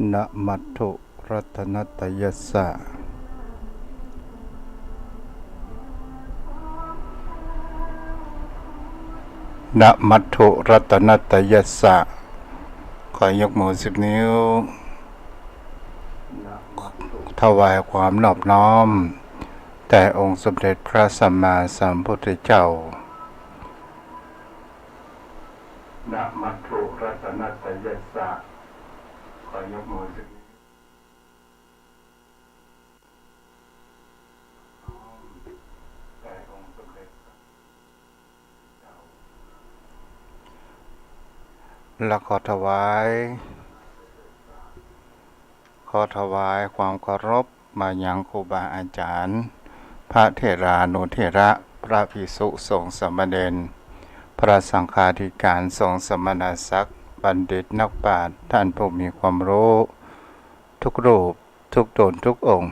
นะมัตถุรัตนัตยัสสะนะมัตถุรัตนัตยัสสะขอยกมือ10 นิ้วถวายความนอบน้อมแต่องค์สมเด็จพระสัมมาสัมพุทธเจ้านะมัตถุรัตนัตยัสสะขอยกมือ10 และขอถวายความเคารพมายังครูบาอาจารย์พระเถรานุเถระพระภิกษุสงฆ์สามเณรพระสังฆาธิการสงฆ์สมณศักดิ์บัณฑิตนักปราชญ์ท่านผู้มีความรู้ทุกรูปทุกตนทุกองค์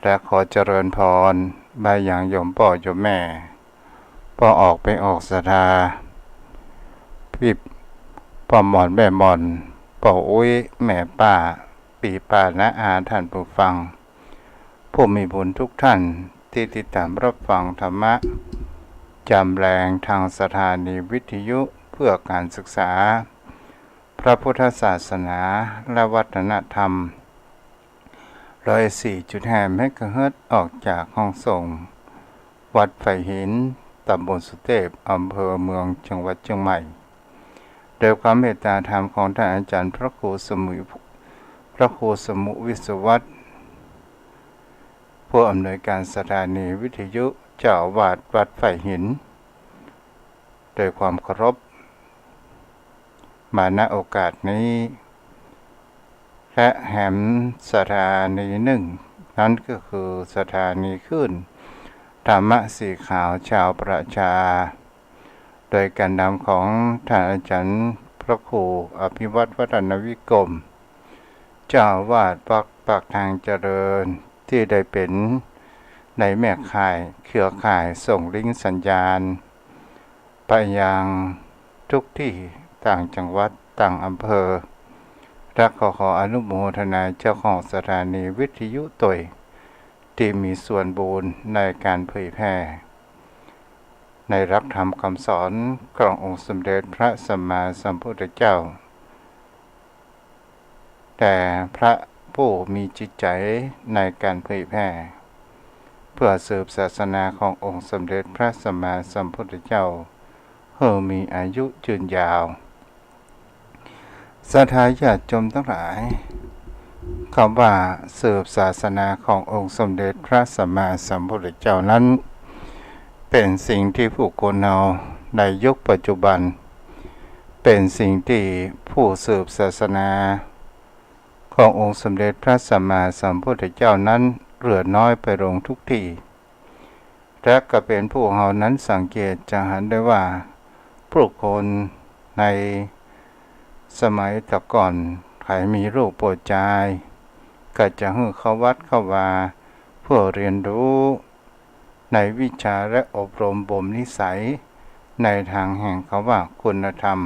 และขอเจริญพรมาอย่างโยมพ่อโยมแม่พ่อออกศรัทธาพี่พ่อหมอนแม่หมอนพ่ออุ้ยแม่ป้าปีป้าน้าอาท่านผู้ฟังผู้มีบุญทุกท่านที่ติดตามรับฟังธรรมะจำแรงทางสถานีวิทยุเพื่อการศึกษาพระพุทธศาสนาและวัฒนธรรม104.5 เมกะเฮิรตซ์ออกจากห้องส่งวัดไผ่หินตำบลสุเทพอำเภอเมืองจังหวัดเชียงใหม่โดยความเมตตาธรรมของท่านอาจารย์พระครูสมุวิศวัตรผู้อำนวยการสถานีวิทยุเจ้าอาวาสวัดไผ่หินโดยความเคารพมาณโอกาสนี้และแหมสถานีหนึ่งนั้นก็คือสถานีคลื่นธรรมะสีขาวชาวประชาโดยการนำของท่านอาจารย์พระครูอภิวัตรวัฒนวิกรมเจ้าอาวาสปากทางเจริญที่ได้เป็นในแม่ข่ายเครือข่ายส่งลิงก์สัญญาณไปยังทุกที่ต่างจังหวัดต่างอำเภอและขออนุโมทนาเจ้าของสถานีวิทยุตยที่มีส่วนบุญในการเผยแพร่ในหลักธรรมคำสอนขององค์สมเด็จพระสัมมาสัมพุทธเจ้าแต่พระผู้มีจิตใจในการเผยแพร่เพื่อสืบศาสนาขององค์สมเด็จพระสัมมาสัมพุทธเจ้าให้มีอายุยืนยาวศรัทธาญาติโยมทั้งหลายคำว่าสืบศาสนาขององค์สมเด็จพระสัมมาสัมพุทธเจ้านั้นเป็นสิ่งที่ผู้คนเราในยุคปัจจุบันเป็นสิ่งที่ผู้สืบศาสนาขององค์สมเด็จพระสัมมาสัมพุทธเจ้านั้นเหลือน้อยไปลงทุกทีและก็เป็นผู้เฮานั้นสังเกตจะเห็นได้ว่าผู้คนในสมัยแต่ก่อนใครมีรูปโปรดใจก็จะให้เข้าวัดเข้าวาเพื่อเรียนรู้ในวิชาและอบรมบ่มนิสัยในทางแห่งคำว่าคุณธรรม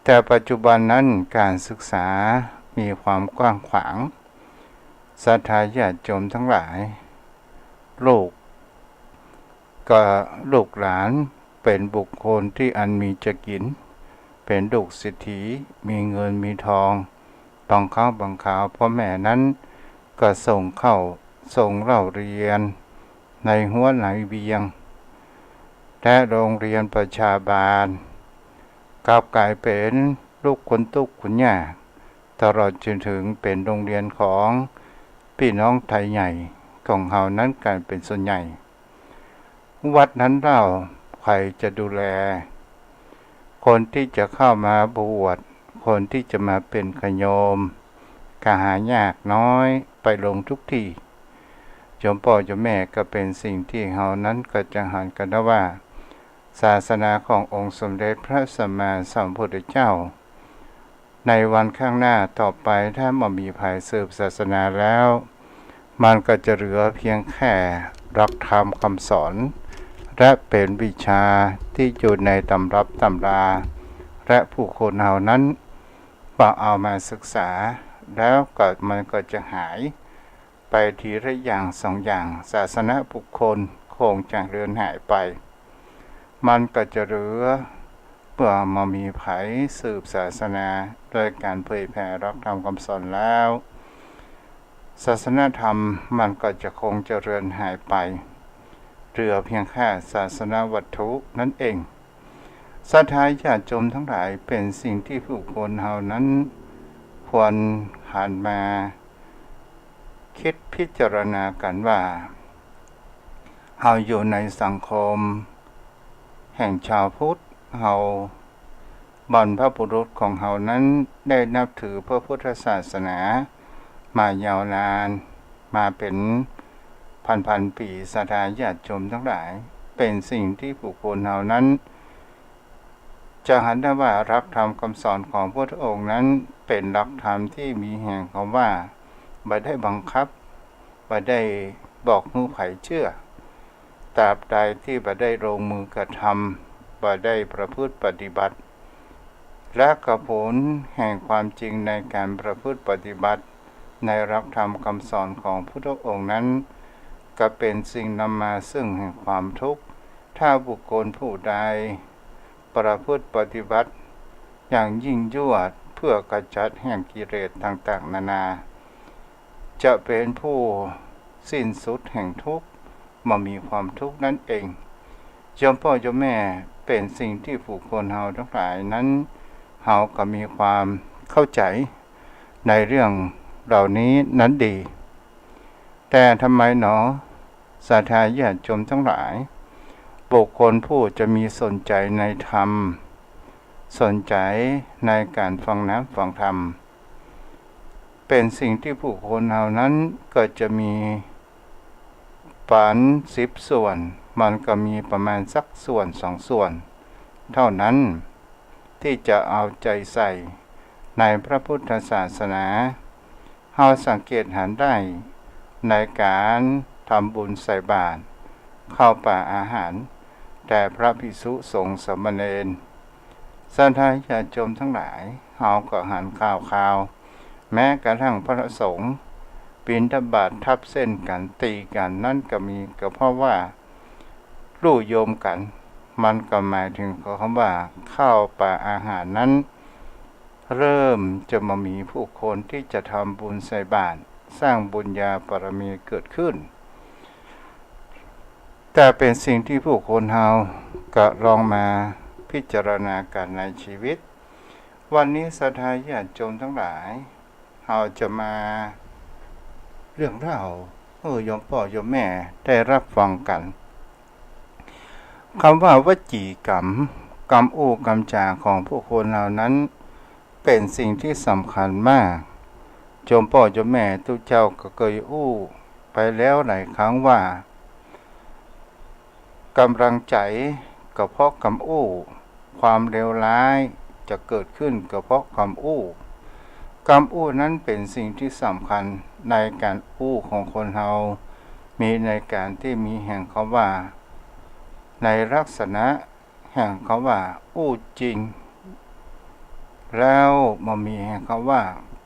แต่ปัจจุบันนั้นการศึกษามีความกว้างขวางศรัทธาญาติโยมทั้งหลายลูกหลานเป็นบุคคลที่อันมีจะกินเป็นลูกเศรษฐีมีเงินมีทองบางข้าวบางข่าวพ่อแม่นั้นก็ส่งเล่าเรียนในหัวไหนเวียงและโรงเรียนประชาบาลกลับกลายเป็นลูกคนทุกข์คนยากตลอดจนถึงเป็นโรงเรียนของพี่น้องไทยใหญ่ของเฮานั้นกลายเป็นส่วนใหญ่วัดนั้นเล่าใครจะดูแลคนที่จะเข้ามาบวชคนที่จะมาเป็นขโยมก็หายากน้อยไปลงทุกที่โยมพ่อโยมแม่ก็เป็นสิ่งที่เฮานั้นก็จะหันกันได้ว่าศาสนาขององค์สมเด็จพระสัมมาสัมพุทธเจ้าในวันข้างหน้าต่อไปถ้ามามีภัยสืบศาสนาแล้วมันก็จะเหลือเพียงแค่หลักธรรมคำสอนและเป็นวิชาที่อยู่ในตำรับตำราและผู้คนเหล่านั้น พอเอามาศึกษาแล้วก็มันก็จะหายไปทีละอย่างสองอย่างศาสนาบุคคลคงจะเลือนหายไปมันก็จะเหลือเมื่อมามีไผสืบศาสนาโดยการเผยแผ่หลักธรรมคำสอนแล้วศาสนาธรรมมันก็จะคงเจริญหายไปเหลือเพียงแค่ศาสนาวัตถุนั่นเองศรัทธาญาติโยมทั้งหลายเป็นสิ่งที่ผู้คนเฮานั้นควรหันมาคิดพิจารณากันว่าเฮาอยู่ในสังคมแห่งชาวพุทธเฮาบรรพบุรุษของเฮานั้นได้นับถือพระพุทธศาสนามายาวนานมาเป็นพันปีศรัทธาญาติโยมทั้งหลายเป็นสิ่งที่ผู้คนเฮานั้นจะหันได้ว่าหลักธรรมคำสอนของพระองค์นั้นเป็นหลักธรรมที่มีแห่งคำว่าบ่ได้บังคับบ่ได้บอกให้ไผเชื่อตราบใดที่บ่ได้ลงมือกระทำบ่ได้ประพฤติปฏิบัติและผลแห่งความจริงในการประพฤติปฏิบัติในหลักธรรมคำสอนของพระองค์นั้นก็เป็นสิ่งนำมาซึ่งแห่งความทุกข์ถ้าบุคคลผู้ใดประพฤติปฏิบัติอย่างยิ่งยวดเพื่อกระจัดแห่งกิเลสต่างๆนานาจะเป็นผู้สิ้นสุดแห่งทุกข์มามีความทุกข์นั่นเองโยมพ่อโยมแม่เป็นสิ่งที่ผู้คนเฮาทั้งหลายนั้นเฮาก็มีความเข้าใจในเรื่องเหล่านี้นั้นดีแต่ทำไมหนอศรัทธาญาติโยมทั้งหลายบุคคลผู้จะมีสนใจในธรรมสนใจในการฟังฟังธรรมเป็นสิ่งที่ผู้คนเหล่านั้นก็จะมีปัน10 ส่วนมันก็มีประมาณสักส่วน2 ส่วนเท่านั้นที่จะเอาใจใส่ในพระพุทธศาสนาเฮาสังเกตเห็นได้ในการทำบุญใส่บาตรเข้าป่าอาหารแต่พระภิกษุสงฆ์สามเณรศรัทธาญาติโยมทั้งหลายเฮาก็หันข่าวแม้กระทั่งพระสงฆ์บิณฑบาตทับเส้นกันตีกันนั่นก็มีก็เพราะว่ารู้โยมกันมันก็หมายถึงคำว่าข้าวป่าอาหารนั้นเริ่มจะมามีผู้คนที่จะทำบุญใส่บาตรสร้างบุญญาบารมีเกิดขึ้นแต่เป็นสิ่งที่ผู้คนเฮาก็ลองมาพิจารณากันในชีวิตวันนี้ศรัทธาญาติโยมทั้งหลายเฮาจะมาเรื่องเล่าโยมพ่อโยมแม่ได้รับฟังกันคำว่าวจีกรรมกรรมอู้กรรมจาของผู้คนเหล่านั้นเป็นสิ่งที่สำคัญมากโยมพ่อโยมแม่ทุกเจ้าก็เคยอู้ไปแล้วหลายครั้งว่ากำลังใจก็เพราะคำอู้ความเลวร้ายจะเกิดขึ้นก็เพราะคำอู้คำอู้นั้นเป็นสิ่งที่สำคัญในการอู้ของคนเฮามีในการที่มีแห่งคำว่าในลักษณะแห่งคำว่าอู้จริงแล้วมันมีแห่งคำว่า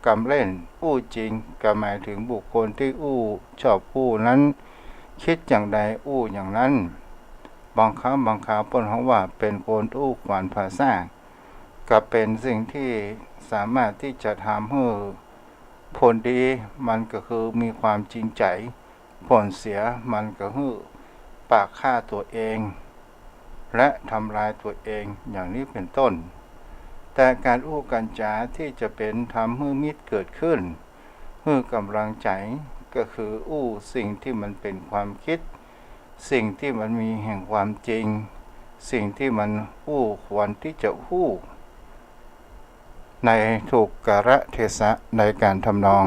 กำเล่นอู้จริงก็หมายถึงบุคคลที่อู้ชอบอู้นั้นคิดอย่างใดอู้อย่างนั้นบางครั้งบางคราวเปิ้นเฮาว่าเป็นคนอู้ขวัญภาษาก็เป็นสิ่งที่สามารถที่จะทำให้ผลดีมันก็คือมีความจริงใจผลเสียมันก็คือปากฆ่าตัวเองและทำลายตัวเองอย่างนี้เป็นต้นแต่การอู้กันจาที่จะเป็นทำให้มิตรเกิดขึ้นให้กำลังใจก็คืออู้สิ่งที่มันเป็นความคิดสิ่งที่มันมีแห่งความจริงสิ่งที่มันอู้ควรที่จะอู้ในถูกกาลเทศะในการทำนอง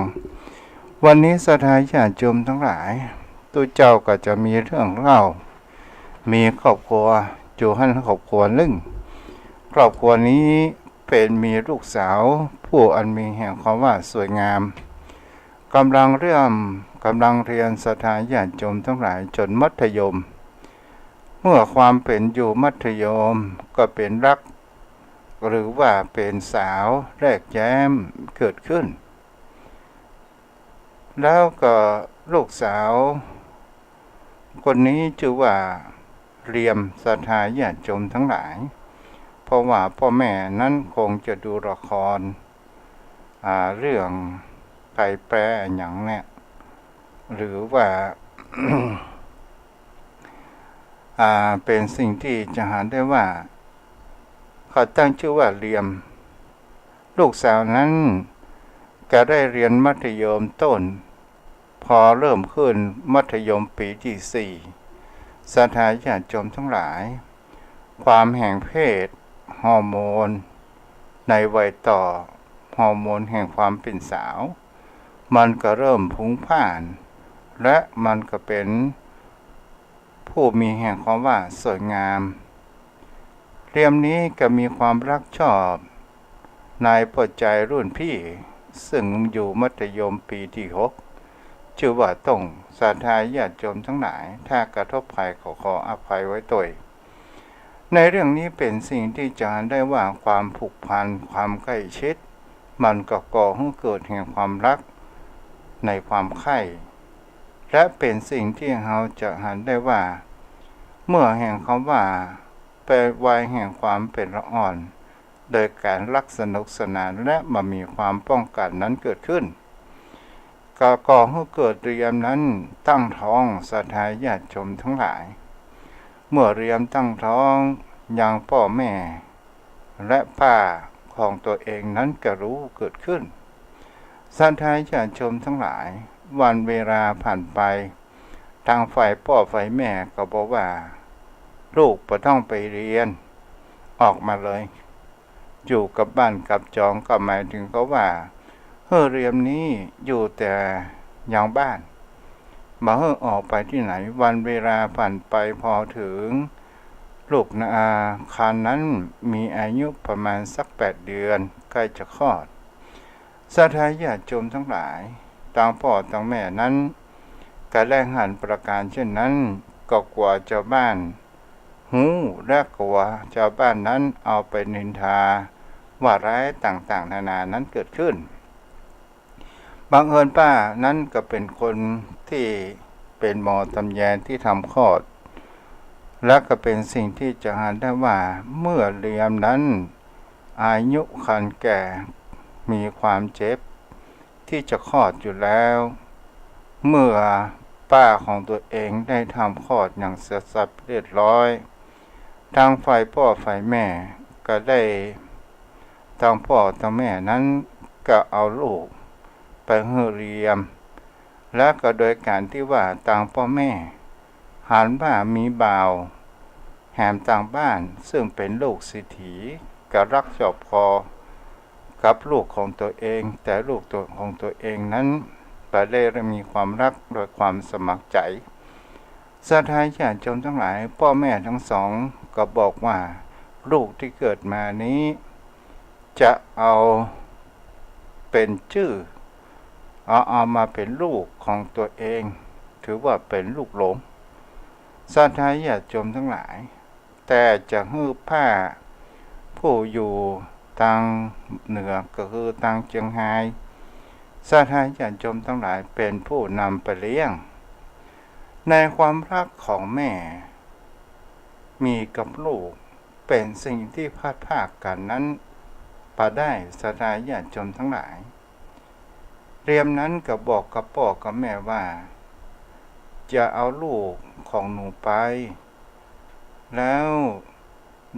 วันนี้ศรัทธาญาติโยมทั้งหลายตัวเจ้าก็จะมีเรื่องเล่ามีครอบครัวอยู่หันครอบครัวหนึ่งครอบครัวนี้เป็นมีลูกสาวผู้อันมีแห่งความว่าสวยงามกำลังเรียนศรัทธาญาติโยมทั้งหลายจนมัธยมเมื่อความเป็นอยู่มัธยมก็เป็นรัก หรือว่าเป็นสาวแรกแย้มเกิดขึ้นแล้วก็ลูกสาวคนนี้ชื่อว่าเรียมศรัทธาญาติโยมทั้งหลายเพราะว่าพ่อแม่นั้นคงจะดูละครเรื่องไก่แปรอย่างเนี่ยหรือว่า เป็นสิ่งที่จะหาได้ว่าเขาตั้งชื่อว่าเรียมลูกสาวนั้นก็ได้เรียนมัธยมต้นพอเริ่มขึ้นมัธยมปีที่4ศรัทธาญาติโยมทั้งหลายความแห่งเพศฮอร์โมนในวัยต่อฮอร์โมนแห่งความเป็นสาวมันก็เริ่มพุ่งผ่านและมันก็เป็นผู้มีแห่งความว่าสวยงามเรียมนี้ก็มีความรักชอบนายพอใจรุ่นพี่ซึ่งอยู่มัธยมปีที่6ชื่อว่าต้องศรัทธาญาติโยมทั้งหลายถ้ากระทบภัยขออภัยไว้ด้วยในเรื่องนี้เป็นสิ่งที่จะได้ว่าความผูกพันความใกล้ชิดมันก็ก่อให้เกิดแห่งความรักในความใคร่และเป็นสิ่งที่เราจะหันได้ว่าเมื่อแห่งคำว่าเป็นวัยแห่งความเป็นละอ่อนโดยการรักสนุกสนานและมามีความป้องกันนั้นเกิดขึ้นก็ก่อให้เกิดเรียมนั้นตั้งท้องศรัทธาญาติโยมทั้งหลายเมื่อเรียมตั้งท้องยังพ่อแม่และป้าของตัวเองนั้นก็รู้เกิดขึ้นศรัทธาญาติโยมทั้งหลายวันเวลาผ่านไปทางฝ่ายพ่อฝ่ายแม่ก็บอกว่าลูกบ่ต้องไปเรียนออกมาเลยอยู่กับบ้านกับจองก็หมายถึงเขาว่าเรียมนี้อยู่แต่อย่างบ้านมาออกไปที่ไหนวันเวลาผ่านไปพอถึงลูกครรภ์นั้นมีอายุประมาณสัก8 เดือนใกล้จะคลอดศรัทธาญาติโยมทั้งหลายต่างพ่อต่างแม่นั้นการแลงหันประการเช่นนั้นก็กว่าเจ้าบ้านหูและกว่าเจ้าบ้านนั้นเอาไปนินทาว่าร้ายต่างๆนานานั้นเกิดขึ้นบังเอิญป้านั้นก็เป็นคนที่เป็นหมอตำแยที่ทำคลอดและก็เป็นสิ่งที่จะหันได้ว่าเมื่อเรียมนั้นอายุคันแก่มีความเจ็บที่จะคลอดอยู่แล้วเมื่อป้าของตัวเองได้ทำคลอดอย่างเสร็จสับเรียบร้อยทางฝ่ายพ่อฝ่ายแม่ก็ได้ทางพ่อทางแม่นั้นก็เอาลูกไปให้เรียมและก็โดยการที่ว่าต่างพ่อแม่หันว่ามีบ่าวแหมต่างบ้านซึ่งเป็นลูกเศรษฐีก็รักชอบพอกับลูกของตัวเองแต่ลูกของตัวเองนั้นก็ได้มีความรักโดยความสมัครใจศรัทธาญาติโยมทั้งหลายพ่อแม่ทั้งสองก็บอกว่าลูกที่เกิดมานี้จะเอาเป็นชื่อเอามาเป็นลูกของตัวเองถือว่าเป็นลูกหลงศรัทธาญาติโยมทั้งหลายแต่จะฮื้อผ้าผู้อยู่ทางเหนือก็คือทางเชียงรายศรัทธาญาติโยมทั้งหลายเป็นผู้นำไปเลี้ยงในความรักของแม่มีกับลูกเป็นสิ่งที่พลาดพลาดกันนั้นพาได้ศรัทธาญาติโยมทั้งหลายเรียมนั้นก็บอกกับพ่อกับแม่ว่าจะเอาลูกของหนูไปแล้ว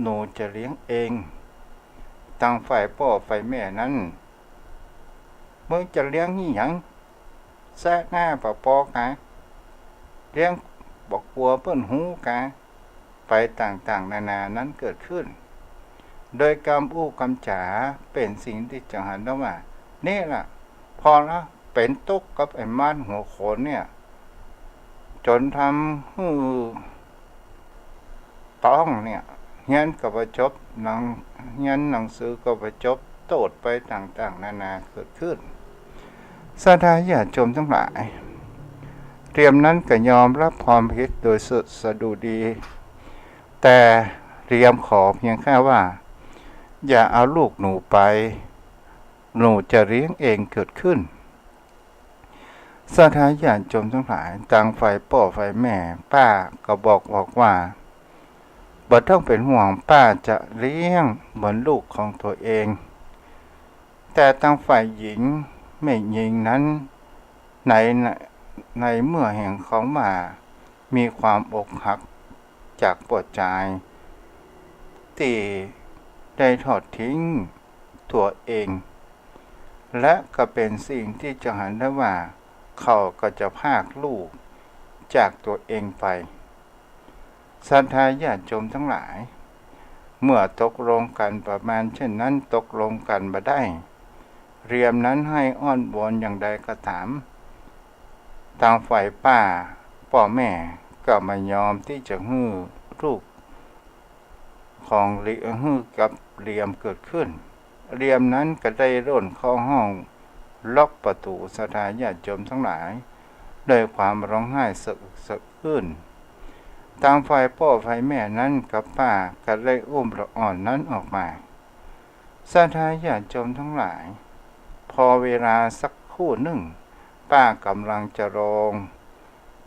หนูจะเลี้ยงเองทางฝ่ายพ่อฝ่ายแม่นั้นมึงจะเลี้ยงนี่หยังแซะหน้าป่าปอกะเลี้ยงบอกกลัวเปิ้นหูกะไปต่างๆนานานั้นเกิดขึ้นโดยกรรมอู้กรรมจ๋าเป็นสิ่งที่จะหันได้ว่านี่ล่ะพอละเป็นตุกกับไอ้ม่านหัวโขนเนี่ยจนทำให้ต้องเนี่ยเงี้ยก็ประจบเงี้ยหนังสือก็ประจบโตดไปต่างๆนานาเกิดขึ้นศรัทธาญาติโยมทั้งหลายเตรียมนั้นก็ยอมรับความผิดโดยสดุดีแต่เตรียมขอเพียงแค่ว่า อย่าเอาลูกหนูไปหนูจะเลี้ยงเองเกิดขึ้นสถานญาติโยมทั้งหลายต่างฝ่ายพ่อฝ่ายแม่ป้าก็บอกว่าบ่ต้องเป็นห่วงป้าจะเลี้ยงเหมือนลูกของตัวเองแต่ทางฝ่ายหญิงแม่หญิงนั้นในเมื่อแห่งของมามีความอกหักจากปวดใจที่ได้ทอดทิ้งตัวเองและก็เป็นสิ่งที่จะหันได้ว่าเขาก็จะพากลูกจากตัวเองไปศรัทธาญาติโยมทั้งหลายเมื่อตกลงกันประมาณเช่นนั้นตกลงกันมาได้เรียมนั้นให้อ้อนวอนอย่างใดก็ถามทางฝ่ายป้าพ่อแม่ก็ไม่ยอมที่จะฮื้อลูกของฮื้อกับเรียมเกิดขึ้นเรียมนั้นก็ได้ร่นเข้าห้องล็อกประตูศรัทธาญาติโยมทั้งหลายด้วยความร้องไห้สะอึกสะอื้นทางฝ่ายพ่อฝ่ายแม่นั้นกับป้าก็ได้อุ้มละอ่อนนั้นออกมาศรัทธาญาติโยมทั้งหลายพอเวลาสักครู่หนึ่งป้ากำลังจะลง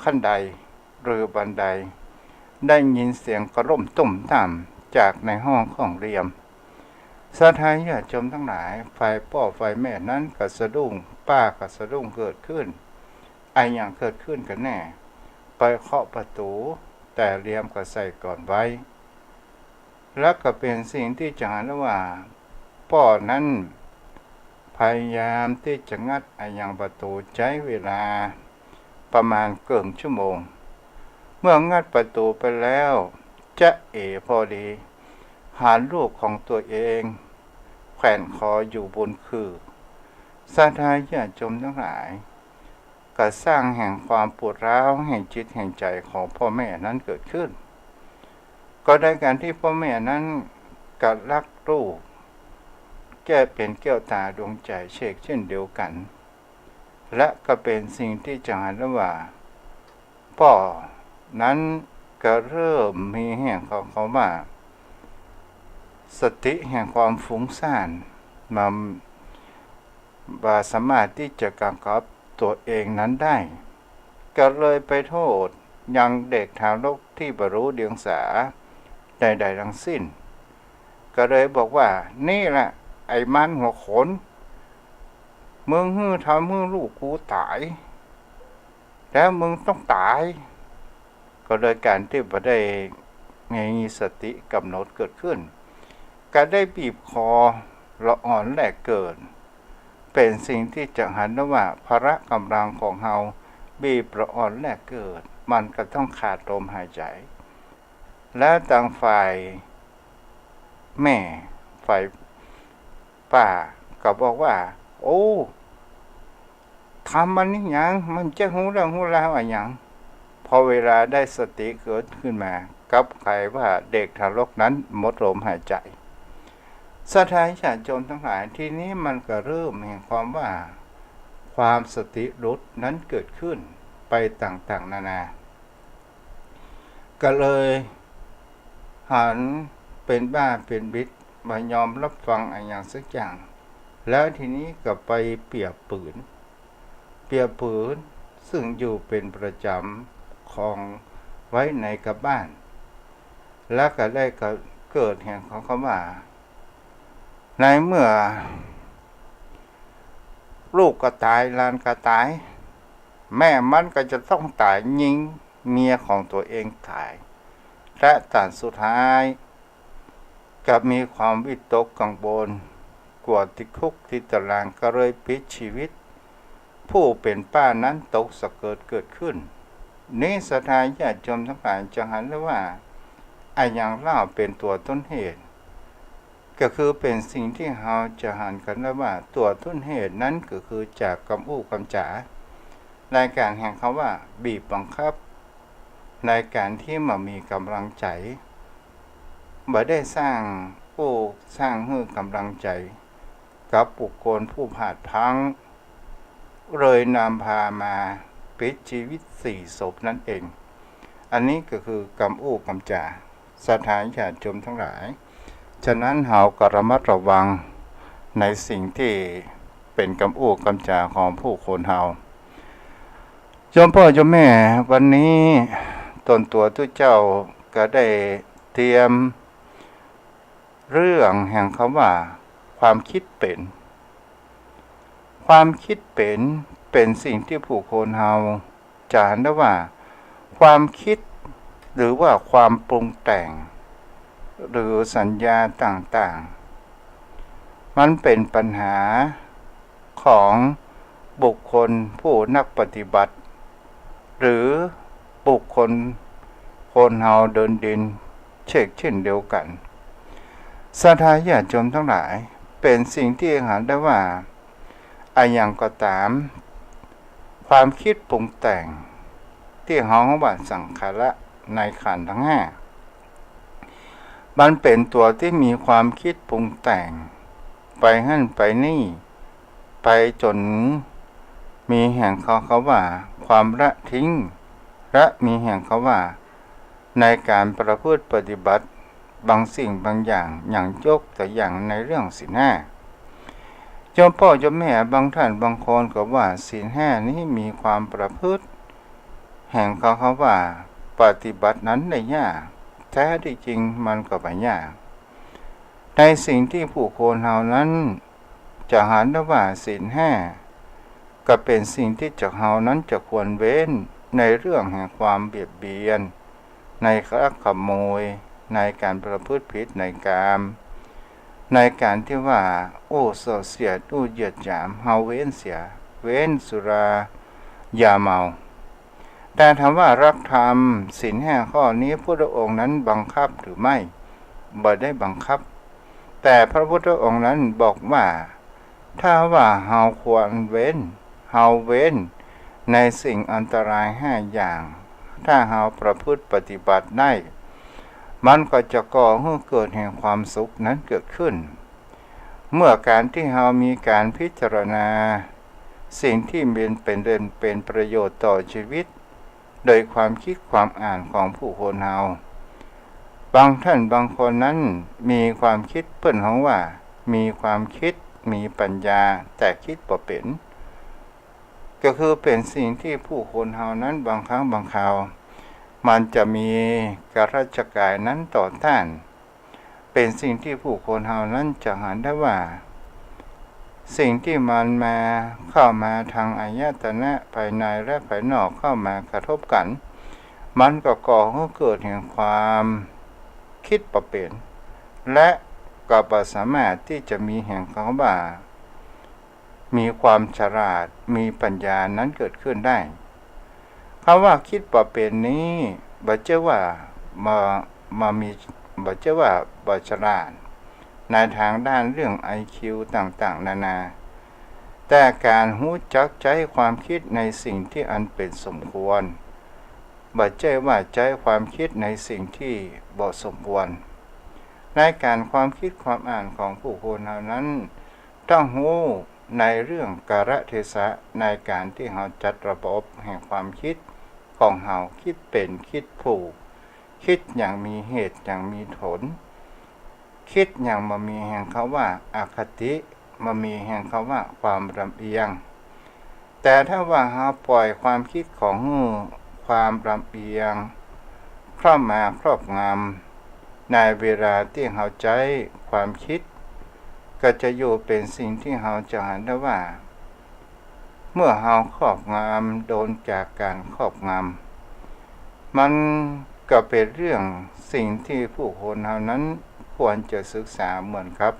ขั้นใดหรือบันไดได้ยินเสียงกระร่มตุ่มต่ำจากในห้องของเรียมศรัทธาญาติโยมทั้งหลายฝ่ายพ่อฝ่ายแม่นั้นก็สะดุ้งป้าก็สะดุ้งเกิดขึ้นอย่างเกิดขึ้นกันแน่ไปเคาะประตูแต่เรียมก็ใส่ก่อนไว้และก็เป็นสิ่งที่จะเห็นว่าพ่อนั้นพยายามที่จะงัดอย่างประตูใช้เวลาประมาณเกือบชั่วโมงเมื่องัดประตูไปแล้วจะพอดีหาลูกของตัวเองแขวนคออยู่บนคือศรัทธาญาติโยมทั้งหลายก็สร้างแห่งความปวดร้าวแห่งจิตแห่งใจของพ่อแม่นั้นเกิดขึ้นก็ได้การที่พ่อแม่นั้นก็รักลูกแก้เป็นแก้วตาดวงใจเช่นเดียวกันและก็เป็นสิ่งที่จะเห็นว่าพ่อนั้นก็เริ่มมีแห่งของเขาว่าสติแห่งความฟุ้งซ่านมาสามารถที่จะกำกับตัวเองนั้นได้ก็เลยไปโทษยังเด็กทารกที่บรรลุเดียงสาใดๆทั้งสิ้นก็เลยบอกว่านี่แหละไอ้มันหัวขนมึงทำให้ลูกกูตายแล้วมึงต้องตายก็โดยการที่บ่ได้มีสติกำหนดเกิดขึ้นก็ได้บีบคอละอ่อนแหลกเกินเป็นสิ่งที่จะหันว่าพละกำลังของเฮาบีบละอ่อนแหลกเกิดมันก็ต้องขาดลมหายใจและต่างฝ่ายแม่ฝ่ายป้าก็บอกว่าโอ้ทำมันนี่ยังมันจะหูเรื่องหูราวอะไรยังพอเวลาได้สติเกิดขึ้นมากับใครว่าเด็กทารกนั้นหมดลมหายใจศรัทธาญาติโยมทั้งหลายทีนี้มันก็เริ่มเห็นความว่าความสติหลุดนั้นเกิดขึ้นไปต่างๆนานาก็เลยหันเป็นบ้าเป็นบิดมายอมรับฟังอย่างสักอย่างแล้วทีนี้ก็ไปเปรียบปืนซึ่งอยู่เป็นประจำของไว้ในกับบ้านแล้วก็ได้เกิดแห่งของเขาว่าในเมื่อลูกก็ตายหลานก็ตายแม่มันก็จะต้องตายยิงเมียของตัวเองตายและตอนสุดท้ายกับมีความวิตกกังวลกลัวติดคุกติดตารางก็เลยปิดชีวิตผู้เป็นป้านั้นตกสะเกิดขึ้นนี้ศรัทธาญาติโยมทั้งหลายจะหันได้ว่าอย่างเล่าเป็นตัวต้นเหตุก็คือเป็นสิ่งที่เราจะหันกันได้ว่าตัวต้นเหตุนั้นก็คือจากกำอู้กำจ๋ารายการแห่งคำว่าบีบบังคับในการที่มามีกำลังใจบ่ได้สร้างให้กำลังใจกับบุคคลผู้ผาดพังเลยนำพามาปิดชีวิต4 ศพนั่นเองอันนี้ก็คือกำอู้กำจ๋าศรัทธาญาติโยมทั้งหลาย ฉะนั้นเราก็ระมัดระวังในสิ่งที่เป็นกำอู้กำจาของผู้คนเฮาโยมพ่อโยมแม่วันนี้ตนตัวทุกเจ้าก็ได้เตรียมเรื่องแห่งคำว่าความคิดเป็นความคิดเป็นสิ่งที่ผู้คนเฮาจะเห็นได้ว่าความคิดหรือว่าความปรุงแต่งหรือสัญญาต่างๆมันเป็นปัญหาของบุคคลผู้นักปฏิบัติหรือบุคคลคนเฮาเดินดินเช่นเดียวกันศรัทธาญาติโยมทั้งหลายเป็นสิ่งที่เห็นได้ว่าอะไรอย่างก็ตามความคิดปรุงแต่งที่เฮาว่าสังขารในขันธ์ทั้งห้ามันเป็นตัวที่มีความคิดปรุงแต่งไปหั่นไปนี่ไปจนมีแห่งเขาว่าความละทิ้งและมีแห่งเขาว่าในการประพฤติปฏิบัติบางสิ่งบางอย่างยกตัวอย่างในเรื่องศีลห้าโยมพ่อโยมแม่บางท่านบางคนก็ว่าศีลห้านี้มีความประพฤติแห่งเขาว่าปฏิบัตินั้นได้ยากแท้ที่จริงมันก็ไม่ยากในสิ่งที่ผู้คนเฮานั้นจะหันได้ว่าศีลห้าก็เป็นสิ่งที่จะเฮานั้นจะควรเว้นในเรื่องแห่งความเบียดเบียนในลักขโมยในการประพฤติผิดในกามในการที่ว่าโอ้โซเสียดเหยียดหยามเฮาเว้นเสียเว้นสุรายาเมาแต่ถามว่ารักธรรมศีลห้าข้อนี้พระองค์นั้นบังคับหรือไม่บ่ได้บังคับแต่พระพุทธองค์นั้นบอกว่าถ้าว่าเฮาควรเว้นเฮาเว้นในสิ่งอันตรายห้าอย่างถ้าเฮาประพฤติปฏิบัติได้มันก็จะก่อให้เกิดแห่งความสุขนั้นเกิดขึ้นเมื่อการที่เฮามีการพิจารณาสิ่งที่เป็นประโยชน์ต่อชีวิตโดยความคิดความอ่านของผู้คนเฮาบางท่านบางคนนั้นมีความคิดเปิ้นของว่ามีความคิดมีปัญญาแต่คิดบ่เป็นก็คือเป็นสิ่งที่ผู้คนเฮานั้นบางครั้งบางคราวมันจะมีกระจกายนั้นต่อต้านเป็นสิ่งที่ผู้คนเฮานั้นจะเห็นได้ว่าสิ่งที่มันมาเข้ามาทางอายตนะภายในและภายนอกเข้ามากระทบกันมันก็ก่อให้เกิดแห่งความคิดบ่เป็นและก็บ่สามารถที่จะมีแห่งเขาว่ามีความฉลาดมีปัญญานั้นเกิดขึ้นได้คำว่าคิดบ่เป็นนี้บ่เจ้าว่ามามีบ่เจ้าว่าบ่ฉลาดในทางด้านเรื่อง IQ ต่างๆนานาแต่การรู้จักใช้ความคิดในสิ่งที่อันเป็นสมควรบ่ใช่ว่าใช้ความคิดในสิ่งที่บ่สมควรในการความคิดความอ่านของผู้คนเหล่านั้นต้องรู้ในเรื่องกาลเทศะในการที่เฮาจัดระบบแห่งความคิดของเฮาคิดเป็นคิดผูกคิดอย่างมีเหตุอย่างมีผลคิดอย่างบ่มีแห่งเขาว่าอคติบ่มีแห่งเขาว่าความลำเอียงแต่ถ้าว่าเฮาปล่อยความคิดของความลำเอียงเข้ามาครอบงำในเวลาที่เฮาใช้ความคิดก็จะอยู่เป็นสิ่งที่เฮาจะเห็นได้ว่าเมื่อเฮาครอบงำโดนจากการครอบงำมันก็เป็นเรื่องสิ่งที่ผู้คนเฮานั้นควรจะศึกษาเหมือนครับ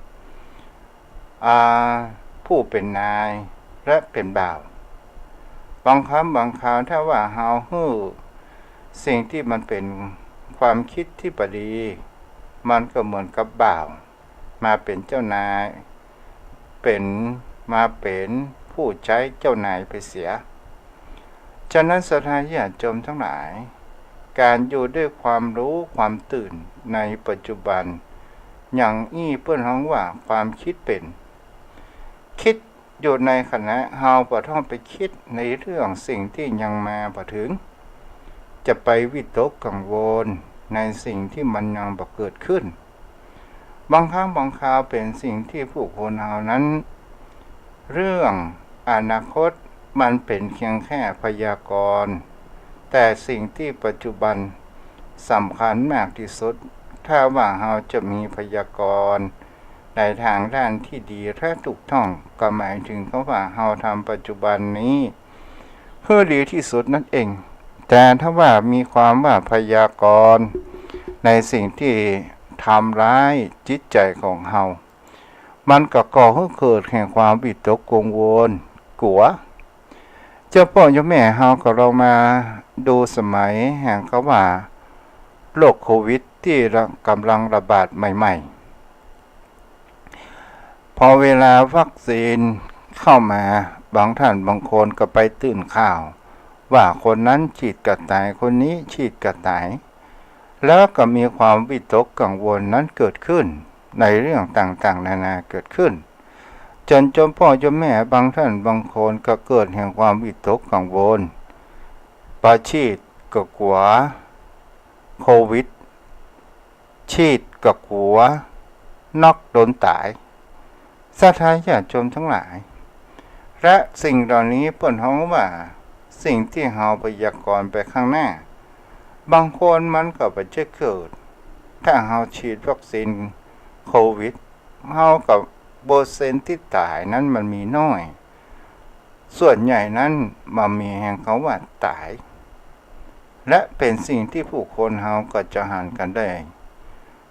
ผู้เป็นนายและเป็นบ่าวบางครั้งบางคราวถ้าว่าเฮาฮู้สิ่งที่มันเป็นความคิดที่บ่ดีมันก็เหมือนกับบ่าวมาเป็นเจ้านายมาเป็นผู้ใช้เจ้านายไปเสียฉะนั้นศรัทธาญาติโยมทั้งหลายการอยู่ด้วยความรู้ความตื่นในปัจจุบันอย่างเปิ้นฮ้องว่าความคิดเป็นคิดอยู่ในขณะเฮาบ่ต้องไปคิดในเรื่องสิ่งที่ยังมาบ่ถึงจะไปวิตกกังวลในสิ่งที่มันยังบ่เกิดขึ้น บางครั้งบางคราวเป็นสิ่งที่ผู้คนเฮานั้นเรื่องอนาคตมันเป็นเพียงแค่พยากรณ์แต่สิ่งที่ปัจจุบันสำคัญมากที่สุดถ้าว่าเฮาจะมีพยากรณ์ในทางด้านที่ดีและถูกต้องก็หมายถึงว่าเฮาทำปัจจุบันนี้เพื่อดีที่สุดนั่นเองแต่ถ้าว่ามีความว่าพยากรณ์ในสิ่งที่ทำร้ายจิตใจของเฮามันก็ก่อให้เกิดแห่งความวิตกกังวลกลัวเจ้าพ่อเจ้าแม่เฮาก็เรามาดูสมัยแห่งเขาว่าโรคโควิดที่กำลังระบาดใหม่ๆพอเวลาวัคซีนเข้ามาบางท่านบางคนก็ไปตื่นข่าวว่าคนนั้นฉีดกระต่ายคนนี้ฉีดกระต่ายแล้วก็มีความวิตกกังวลนั้นเกิดขึ้นในเรื่องต่างๆนานาเกิดขึ้นจนพ่อเจ้าแม่บางท่านบางคนก็เกิดแห่งความวิตกกังวลปาฉีดก็กลัวโควิดฉีดก็กลัวนอกโดนตายสาธารณญาติโยมทั้งหลายและสิ่งเหล่านี้เปิ้นเฮาว่าสิ่งที่เฮาพยากรณ์ไปข้างหน้าบางคนมันก็บ่จะเกิดถ้าเฮาฉีดวัคซีนโควิดเฮากับเปอร์เซ็นต์ที่ตายนั้นมันมีน้อยส่วนใหญ่นั้นมันมีแห่งเขาว่าตายและเป็นสิ่งที่ผู้คนเฮาก็จะหันกันได้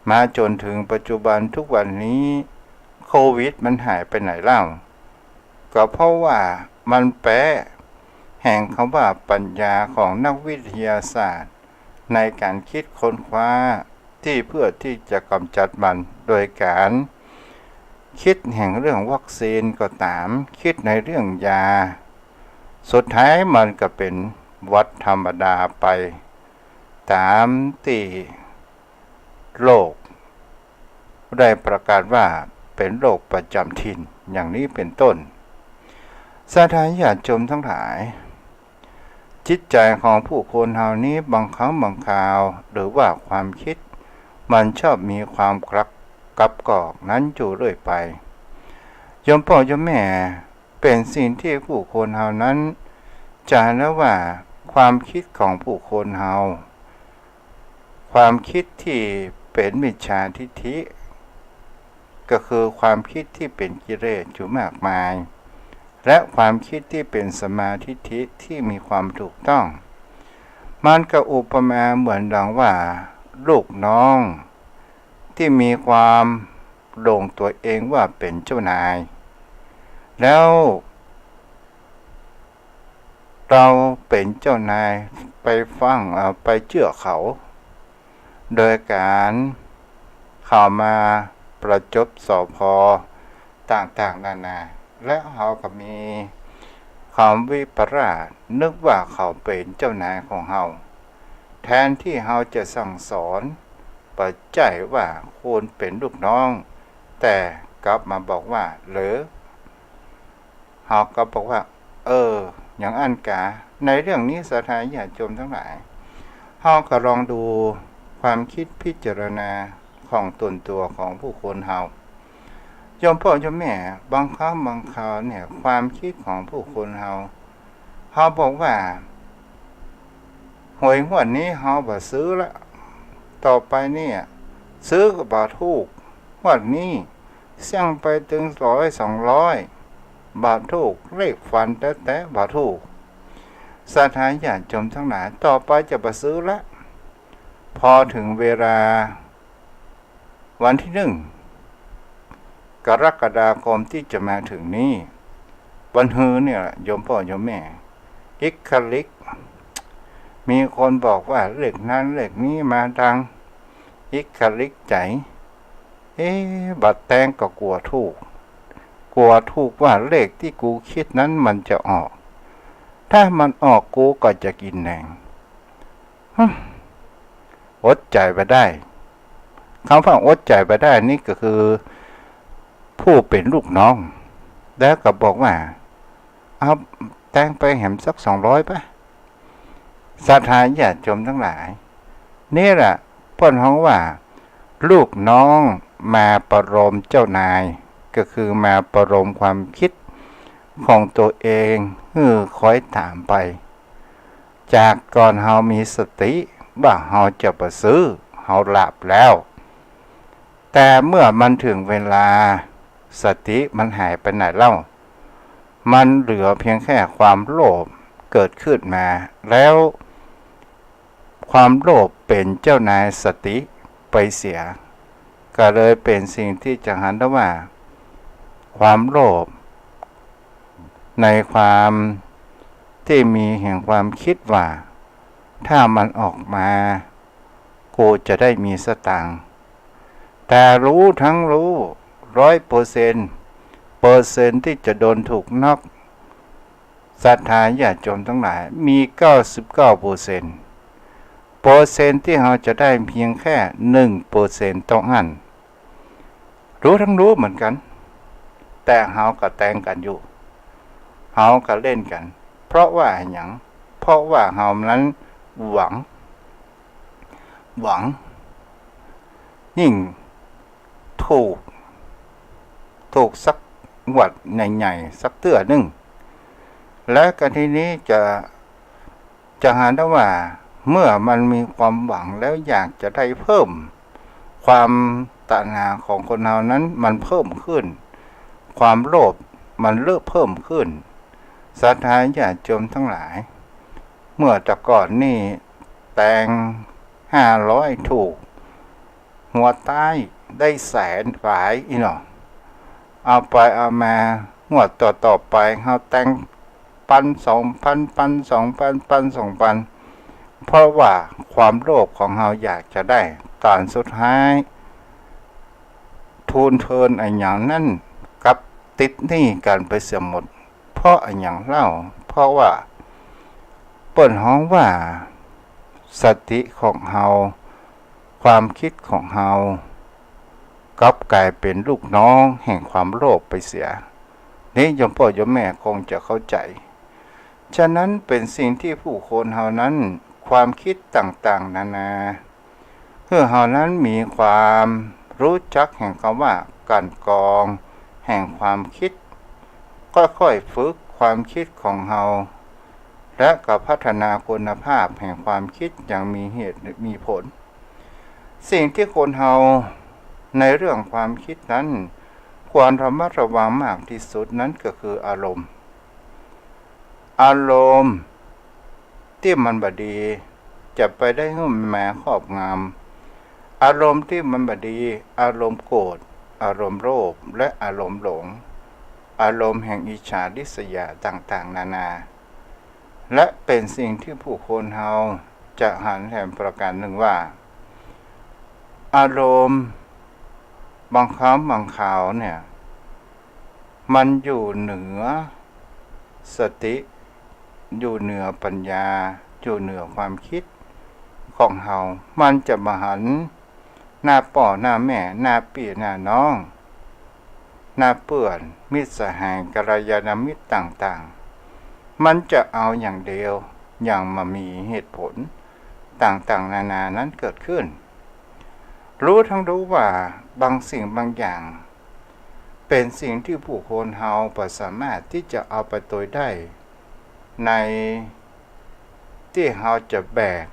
มาจนถึงปัจจุบันทุกวันนี้โควิดมันหายไปไหนเล่าก็เพราะว่ามันแปรแห่งคำว่าปัญญาของนักวิทยาศาสตร์ในการคิดค้นคว้าที่เพื่อที่จะกำจัดมันโดยการคิดแห่งเรื่องวัคซีนก็ตามคิดในเรื่องยาสุดท้ายมันก็เป็นวัดธรรมดาไปตามที่โลกได้ประกาศว่าเป็นโรคประจำถิ่นอย่างนี้เป็นต้นสาธารณญาติโยมทั้งหลายจิตใจของผู้คนเฮานี้บางครั้งบางคราวหรือว่าความคิดมันชอบมีความกับกอกนั้นอยู่เรื่อยไปโยมพ่อโยมแม่เป็นสิ่งที่ผู้คนเฮานั้นจะแล้วว่าความคิดของผู้คนเฮาความคิดที่เป็นมิจฉาทิฏฐิก็คือความคิดที่เป็นกิเลสอยู่มากมายและความคิดที่เป็นสมาธิที่มีความถูกต้องมันก็อุปมาเหมือนดังว่าลูกน้องที่มีความหลงตัวเองว่าเป็นเจ้านายแล้วเราเป็นเจ้านายไปฟังไปเชื่อเขาโดยการเข้ามาประจบสพต่างๆนานาและเขาก็มีความวิปลาสนึกว่าเขาเป็นเจ้านายของเขาแทนที่เขาจะสั่งสอนปัจจัยว่าควรเป็นลูกน้องแต่กลับมาบอกว่าหรือเขาก็บอกว่าอย่างอันกาในเรื่องนี้สาธารณญาติโยมทั้งหลายเขาก็ลองดูความคิดพิจารณาของตนตัวของผู้คนเฮาโยมพ่อโยมแม่บางครั้งบางคราวเนี่ยความคิดของผู้คนเฮาบอกว่าหวยงวดนี้เฮาบ่ซื้อละต่อไปเนี่ยซื้อก็บ่ถูกงวดนี้เสี่ยงไปถึง100-200บ่ถูกเลขฟันแต่บ่ถูกสาธารณญาติโยมทั้งหลายต่อไปจะบ่ซื้อละพอถึงเวลาวันที่1 กรกฎาคมที่จะมาถึงนี้วันฮือเนี่ยโยมพ่อโยมแม่อิกคลิกมีคนบอกว่าเลขนั้นเลขนี้มาดังอิกคลิกใจบัดแตงก็กลัวถูกว่าเลขที่กูคิดนั้นมันจะออกถ้ามันออกกูก็จะกินแหนงอดใจไปได้คำว่าอดใจไปได้นี่ก็คือผู้เป็นลูกน้องแล้วก็บอกว่าเอาแตงไปแหมสัก200ป่ะสาธารณญาติโยมทั้งหลายนี่แหละเพิ่นฮ้องว่าลูกน้อง มาประโลมเจ้านายก็คือมาประโลมความคิดของตัวเองคอยถามไปจากก่อนเฮามีสติว่าเฮาจะไปซื้อเฮาหลับแล้วแต่เมื่อมันถึงเวลาสติมันหายไปไหนเล่ามันเหลือเพียงแค่ความโลภเกิดขึ้นมาแล้วความโลภเป็นเจ้านายสติไปเสียก็เลยเป็นสิ่งที่จะหันได้ว่าความโลภในความที่มีแห่งความคิดว่าถ้ามันออกมากูจะได้มีสตางค์แต่รู้ทั้งรู้100%ที่จะโดนถูกนอกศรัทธาญาติโยมทั้งหลายมี99%ที่เราจะได้เพียงแค่1%ต้องหันรู้ทั้งรู้เหมือนกันแต่เราก็แต่งกันอยู่เราก็เล่นกันเพราะว่าอย่างเพราะว่าเรานั้นหวังยิ่งถูกสักหวัดใหญ่ๆสักเตื้อนึงและกันทีนี้จะหาได้ว่าเมื่อมันมีความหวังแล้วอยากจะได้เพิ่มความตัณหาของคนเรานั้นมันเพิ่มขึ้นความโลภมันเริ่มเพิ่มขึ้นศรัทธาญาติโยมทั้งหลายเมื่อแต่ก่อนนี่แต่ง500ถูกหัวใต้ได้แสนหลายอีเนาะเอาไปเอามาหัวต่อไปเขาแต่ง1,000 2,000 เพราะว่าความโลภของเราอยากจะได้ตอนสุดท้ายทูลเทินไอ้อย่างนั้นกับติดหนี้กันไปเสียหมดเพราะไอ้อย่างเล่าเพราะว่าเปิดห้องว่าสติของเราความคิดของเรากลับกลายเป็นลูกน้องแห่งความโลภไปเสียนี่โยมพ่อโยมแม่คงจะเข้าใจฉะนั้นเป็นสิ่งที่ผู้คนเฮานั้นความคิดต่างๆนานาเพื่อเฮานั้นมีความรู้จักแห่งคำว่าการกองแห่งความคิดค่อยๆฝึกความคิดของเฮาและก็พัฒนาคุณภาพแห่งความคิดอย่างมีเหตุมีผลสิ่งที่คนเฮาในเรื่องความคิดนั้นควรระมัดระวังมากที่สุดนั้นก็คืออารมณ์ที่มันบดีจะไปได้ให้มันมาครอบงำอารมณ์ที่มันบดีอารมณ์โกรธอารมณ์โลภและอารมณ์หลงอารมณ์แห่งอิจฉาริษยาต่างๆนานาและเป็นสิ่งที่ผู้คนเฮาจะหันแห่งประการหนึ่งว่าอารมณ์บางครั้งบางคราวเนี่ยมันอยู่เหนือสติอยู่เหนือปัญญาอยู่เหนือความคิดของเฮามันจะมาหันหน้าป่อหน้าแม่หน้าพี่หน้าน้องหน้าเปื่อนมิตรสหายกัลยาณมิตรต่างๆมันจะเอาอย่างเดียวอย่างมามีเหตุผลต่างๆนานานั้นเกิดขึ้นรู้ทั้งรู้ว่าบางสิ่งบางอย่างเป็นสิ่งที่ผู้คนเฮาบ่สามารถที่จะเอาไปตัวได้ในที่เฮาจะแบก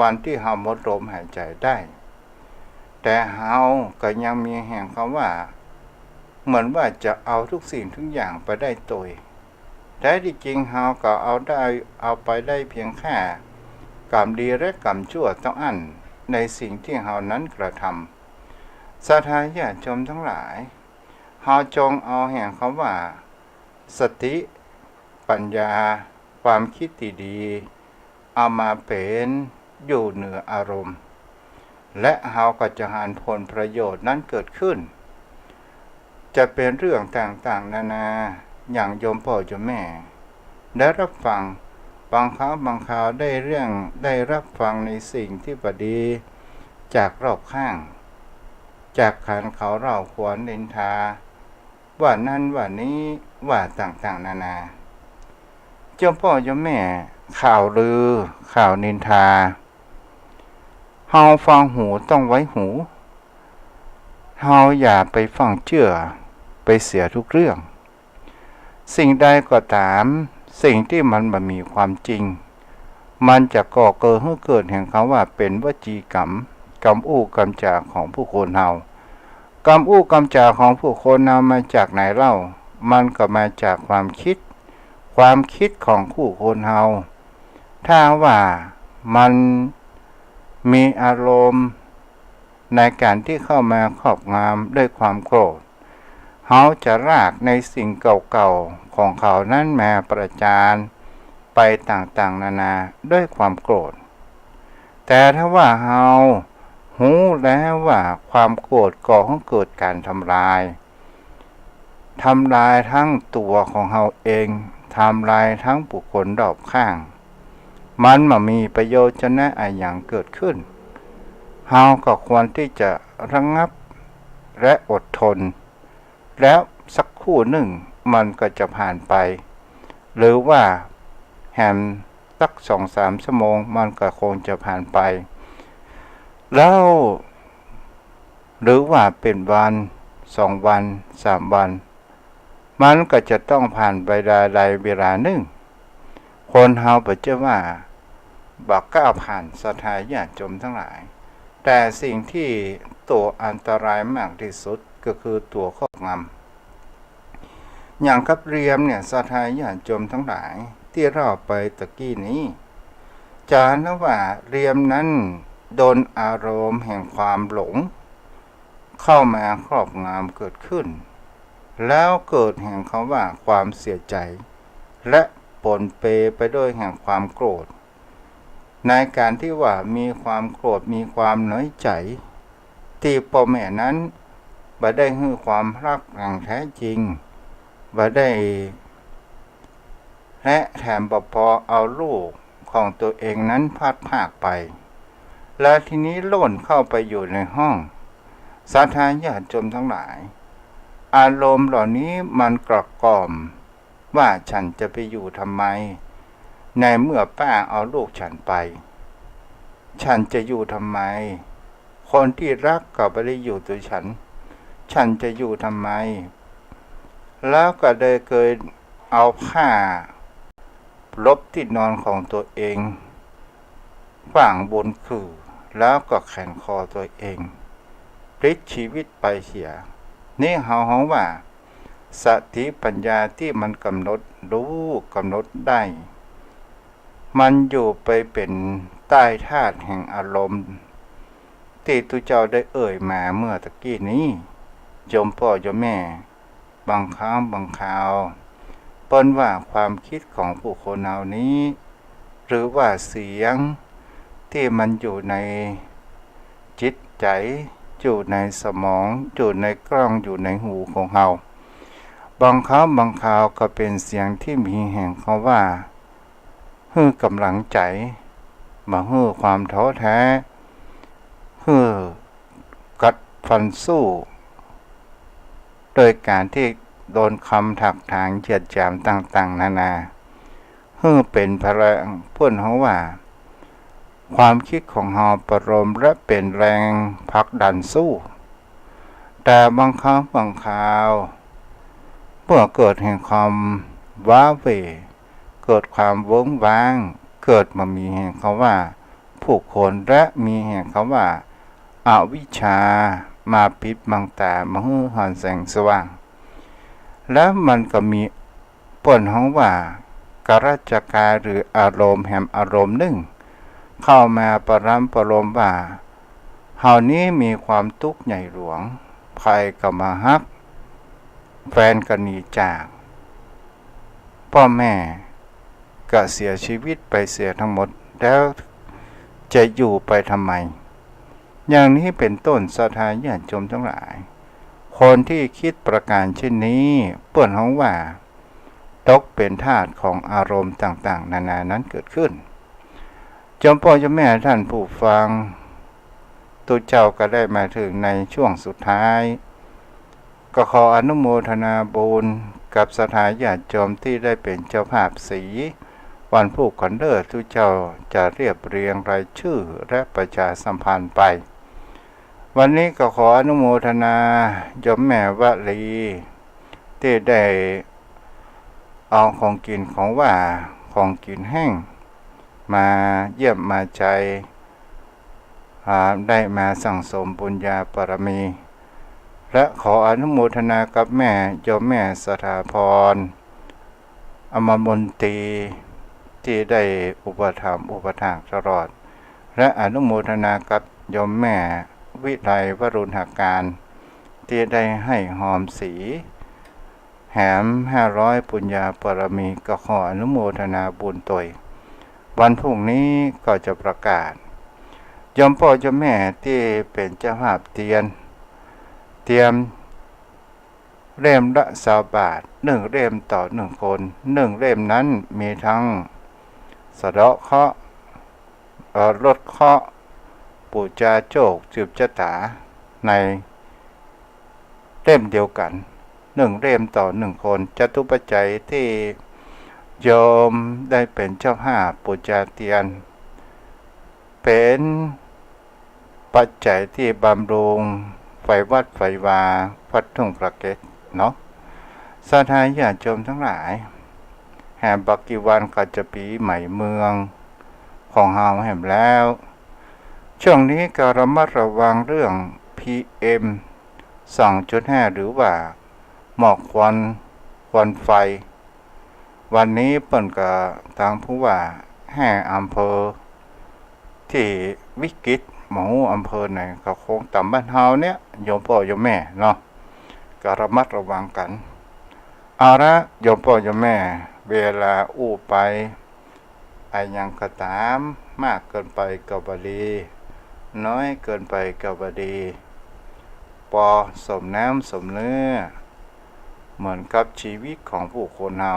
วันที่เฮาหมดลมหายใจได้แต่เฮาก็ยังมีแห่งคำว่าเหมือนว่าจะเอาทุกสิ่งทุกอย่างไปได้ตัวแต่ที่จริงเฮาก็เอาไปได้เพียงแค่กรรมดีและกรรมชั่วต้องอันในสิ่งที่เฮานั้นกระทำศรัทธาญาติโยมทั้งหลายเฮาจงเอาแห่งคำว่าสติปัญญาความคิดดีๆเอามาเป็นอยู่เหนืออารมณ์และเฮาก็จะหาผลประโยชน์นั้นเกิดขึ้นจะเป็นเรื่องต่างๆนานาอย่างโยมพ่อโยมแม่ได้รับฟังบางครั้งบางคราวได้รับฟังในสิ่งที่บดีจากรอบข้างจากขันเขาเราควรนินทาว่านั่นว่านี้ว่าต่างๆนานาโยมพ่อโยมแม่ข่าวลือข่าวนินทาเฮาฟังหูต้องไว้หู เฮาอย่าไปฟังเชื่อไปเสียทุกเรื่องสิ่งใดก็ตามสิ่งที่มันบ่มีความจริงมันจะก่อเกิดให้เกิดแห่งคำว่าเป็นวจีกรรมกรรมอู้กรรมจาของผู้คนเฮากรรมอู้กรรมจาของผู้คนเฮามาจากไหนเล่ามันก็มาจากความคิดของผู้คนเฮาถ้าว่ามันมีอารมณ์ในการที่เข้ามาครอบงำด้วยความโกรธเขาจะรากในสิ่งเก่าๆของเขานั้นมาประจานไปต่างๆนานาด้วยความโกรธแต่ถ้าว่าเราหูแล้วว่าความโกรธก่อให้เกิดการทำลายทั้งตัวของเราเองทำลายทั้งบุคคลรอบข้างมันมามีประโยชน์จะนะอย่างเกิดขึ้นเฮาก็ควรที่จะระงับและอดทนแล้วสักครู่หนึ่งมันก็จะผ่านไปหรือว่าแฮมสัก 2-3 ชั่วโมงมันก็คงจะผ่านไปแล้วหรือว่าเป็นวัน2 วัน3 วันมันก็จะต้องผ่านไปได้เวลาหนึ่งคนเฮาบ่จะว่าบ่ก้าวผ่านสถานญาติโยมทั้งหลายแต่สิ่งที่ตัวอันตรายมากที่สุดก็คือตัวครอบงำอย่างกับเรียมเนี่ยสถานญาติโยมทั้งหลายที่เราไปตะกี้นี้จานะว่าเรียมนั้นโดนอารมณ์แห่งความหลงเข้ามาครอบงำเกิดขึ้นแล้วเกิดแห่งคำว่าความเสียใจและปนเปไปด้วยแห่งความโกรธในการที่ว่ามีความโกรธมีความน้อยใจที่พ่อแม่นั้นบ่ได้ให้ความรักอย่างแท้จริงบ่ได้และแถมบ่พอเอาลูกของตัวเองนั้นพลัดพรากไปและทีนี้โล่นเข้าไปอยู่ในห้องสาธารณญาติโยมทั้งหลายอารมณ์เหล่านี้มันกระก่อมว่าฉันจะไปอยู่ทำไมในเมื่อป้าเอาลูกฉันไปฉันจะอยู่ทำไมคนที่รักก็ไม่ได้อยู่ตัวฉันจะอยู่ทำไมแล้วก็ได้เคยเอาผ้าลบที่นอนของตัวเองฝังบนคือแล้วก็แขนคอตัวเองพลิกชีวิตไปเสียนี่เฮาว่าสติปัญญาที่มันกำหนดรู้กำหนดได้มันอยู่ไปเป็นใต้ธาตุแห่งอารมณ์ที่ตุเจ้าได้เอ่ยมาเมื่อตะกี้นี้โยมพ่อโยมแม่บางครั้งบางคราวเปิ้นว่าความคิดของผู้คนเหล่านี้หรือว่าเสียงที่มันอยู่ในจิตใจอยู่ในสมองอยู่ในกล้องอยู่ในหูของเราบางครั้งบางคราวก็เป็นเสียงที่มีแห่งคำว่าฮื้อกำลังใจมาฮื้อความท้อแท้ฮื้อกัดฟันสู้โดยการที่โดนคำถักถางเหยียดหยามต่างๆนานาฮื้อเป็นพลังพ่นเขาว่าความคิดของเราประโลมและเป็นแรงผลักดันสู้แต่บางครั้งบางคราวเมื่อเกิดแห่งความว้าเหวเกิดความเวิ้งว้างเกิดมามีแห่งคำว่าผู้คนและมีแห่งคำว่าอวิชชามาปิดบังตามาฮื้อหอนแสงสว่างแล้วมันก็มีป่นของว่ากรัจกายหรืออารมณ์แห่งอารมณ์หนึ่งเข้ามาประรำประโลมว่าเฮานี้มีความทุกข์ใหญ่หลวงภัยก็มาฮักแฟนก็หนีจากพ่อแม่ก็เสียชีวิตไปเสียทั้งหมดแล้วจะอยู่ไปทำไมอย่างนี้เป็นต้นสถานญาติโยมทั้งหลายคนที่คิดประการเช่นนี้เปื้อนของว่าตกเป็นทาสของอารมณ์ต่างๆนานานั้นเกิดขึ้นจอมพ่อเจ้าแม่ท่านผู้ฟังตัวเจ้าก็ได้มาถึงในช่วงสุดท้ายก็ขออนุโมทนาบุญกับสถานญาติโยมที่ได้เป็นเจ้าภาพสีวันผู้ขวัญเลิศทุกเจ้าจะเรียบเรียงรายชื่อและประชาสัมพันธ์ไป วันนี้ก็ขออนุโมทนาโยมแม่วลีที่ได้เอาของกินของว่าของกินแห้งมาเยี่ยมมาใจได้มาสั่งสมบุญญาปรมี และขออนุโมทนากับแม่โยมแม่สถาพรอมรมนตรีที่ได้อุปถัมภ์อุปถากตลอดและอนุโมทนากับโยมแม่วิไลวรุณหการที่ได้ให้หอมสีแหม500ปุญญาปรมีก็ขออนุโมทนาบุญตยวันพรุ่งนี้ก็จะประกาศโยมพ่อโยมแม่ที่เป็นเจ้าภาพเตรียมเล่มละ20 บาท1 เล่มต่อ1 คน1 เล่มนั้นมีทั้งสะเดาะเคราะห์ลดเคราะห์ปูจาโจกสืบชะตาในเล่มเดียวกัน1 เล่มต่อ1 คนจตุปัจจัยที่โยมได้เป็นเจ้าภาพปูจาเตียนเป็นปัจจัยที่บำรุงไฟวัดไฟวาวัดทุ่งประเกศเนาะสาธารญาติโยมทั้งหลายแห่บักกี่วันก็จะปีใหม่เมืองของเฮาแห่มแล้วช่วงนี้ก็ระมัดระวังเรื่อง PM 2.5 หรือว่าหมอกควันไฟวันนี้เปิ่นก็ทางผู้ว่าแห่อำเภอที่วิกฤตหมู่อำเภอไหนก็คงต่ำบ้านเฮาเนี่ยโยมพ่อโยมแม่เนาะก็ระมัดระวังกันเอาละโยมพ่อโยมแม่เวลาอู้ไปไอ้ยังก็ตามมากเกินไปก็บ่ดีน้อยเกินไปก็บ่ดีพอสมน้ำสมเนื้อเหมือนกับชีวิตของผู้คนเฮา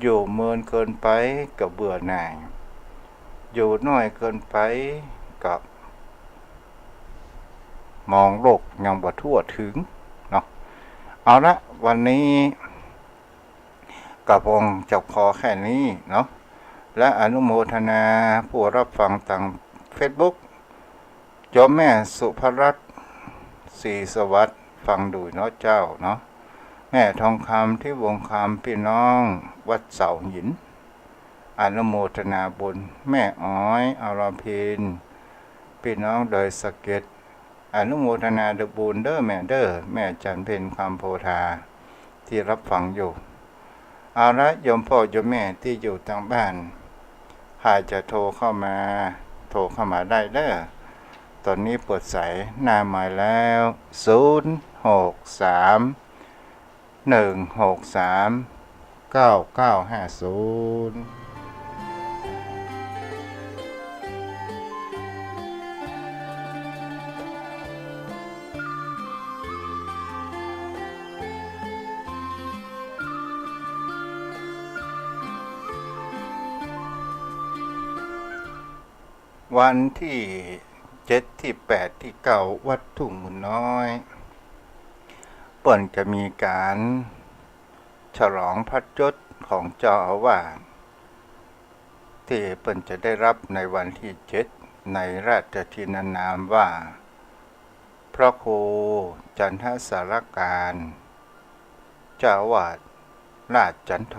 อยู่เมินเกินไปก็เบื่อหน่ายอยู่น้อยเกินไปก็มองโลกยังบ่ทั่วถึงเนาะเอาละวันนี้กับองค์จะพอแค่นี้เนาะและอนุโมทนาผู้รับฟังทาง Facebook โยมแม่สุภรัตน์ศรีสวัสดิ์ฟังดูเนาะเจ้าเนาะแม่ทองคำที่วงคำพี่น้องวัดเสาหินอนุโมทนาบุญแม่อ้อยอรพินพี่น้องโดยสะเก็ดอนุโมทนาบุญเด้อแม่จันเพ็ญคำโพธาที่รับฟังอยู่เอาละโยมพ่อโยมแม่ที่อยู่ทางบ้านหากจะโทรเข้ามาได้เด้อตอนนี้เปิดสายหน้าหมายแล้ว063 163 9950วันที่7ที่8ที่9วัดทุ่งมุนน้อยเปิ่นจะมีการฉลองพระยศของเจ้าอาวาสที่เปิ่นจะได้รับในวันที่7ในราชทินานามว่าพระครูจันทสารการเจ้าอาวาสราชจันโท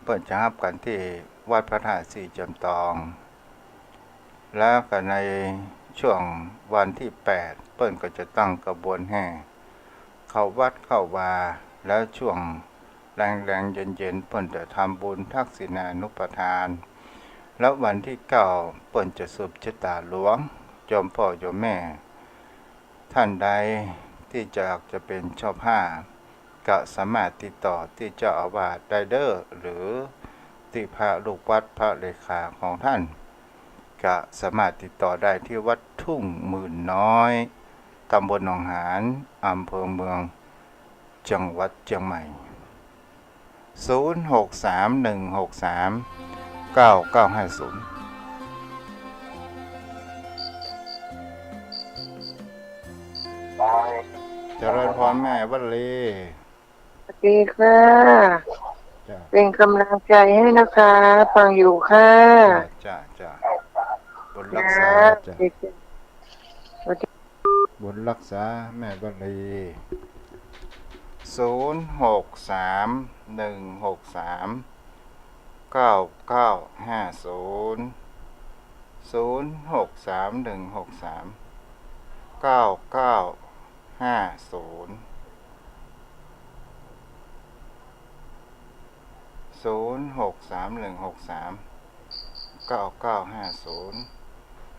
เปิ่นจะรับกันที่วัดพระธาตุสีจำตองแล้วก็ในช่วงวันที่8เปิ้นก็จะตั้งกระบวนแห่เข้าวัดเข้าวาแล้วช่วงแรงๆเย็นๆเปิ้นจะทำบุญทักษิณานุปทานแล้ววันที่9เปิ้นจะสืบชะตาหลวงโยมพ่อโยมแม่ท่านใดที่จะเป็นเจ้าภาพก็สามารถติดต่อที่เจ้าอาวาสได้เด้อหรือที่พระลูกวัดพระเลขาของท่านก็สามารถติดต่อได้ที่วัดทุ่งหมื่นน้อยตำบลหนองหานอำเภอเมืองจังหวัดเชียงใหม่0631639950เจริญพรแม่วัดลีสวัสดีค่ะเป็นกำลังใจให้นะคะฟังอยู่ค่ะจ้าบนรักษาจ้ะ บุญรักษาแม่บัลลี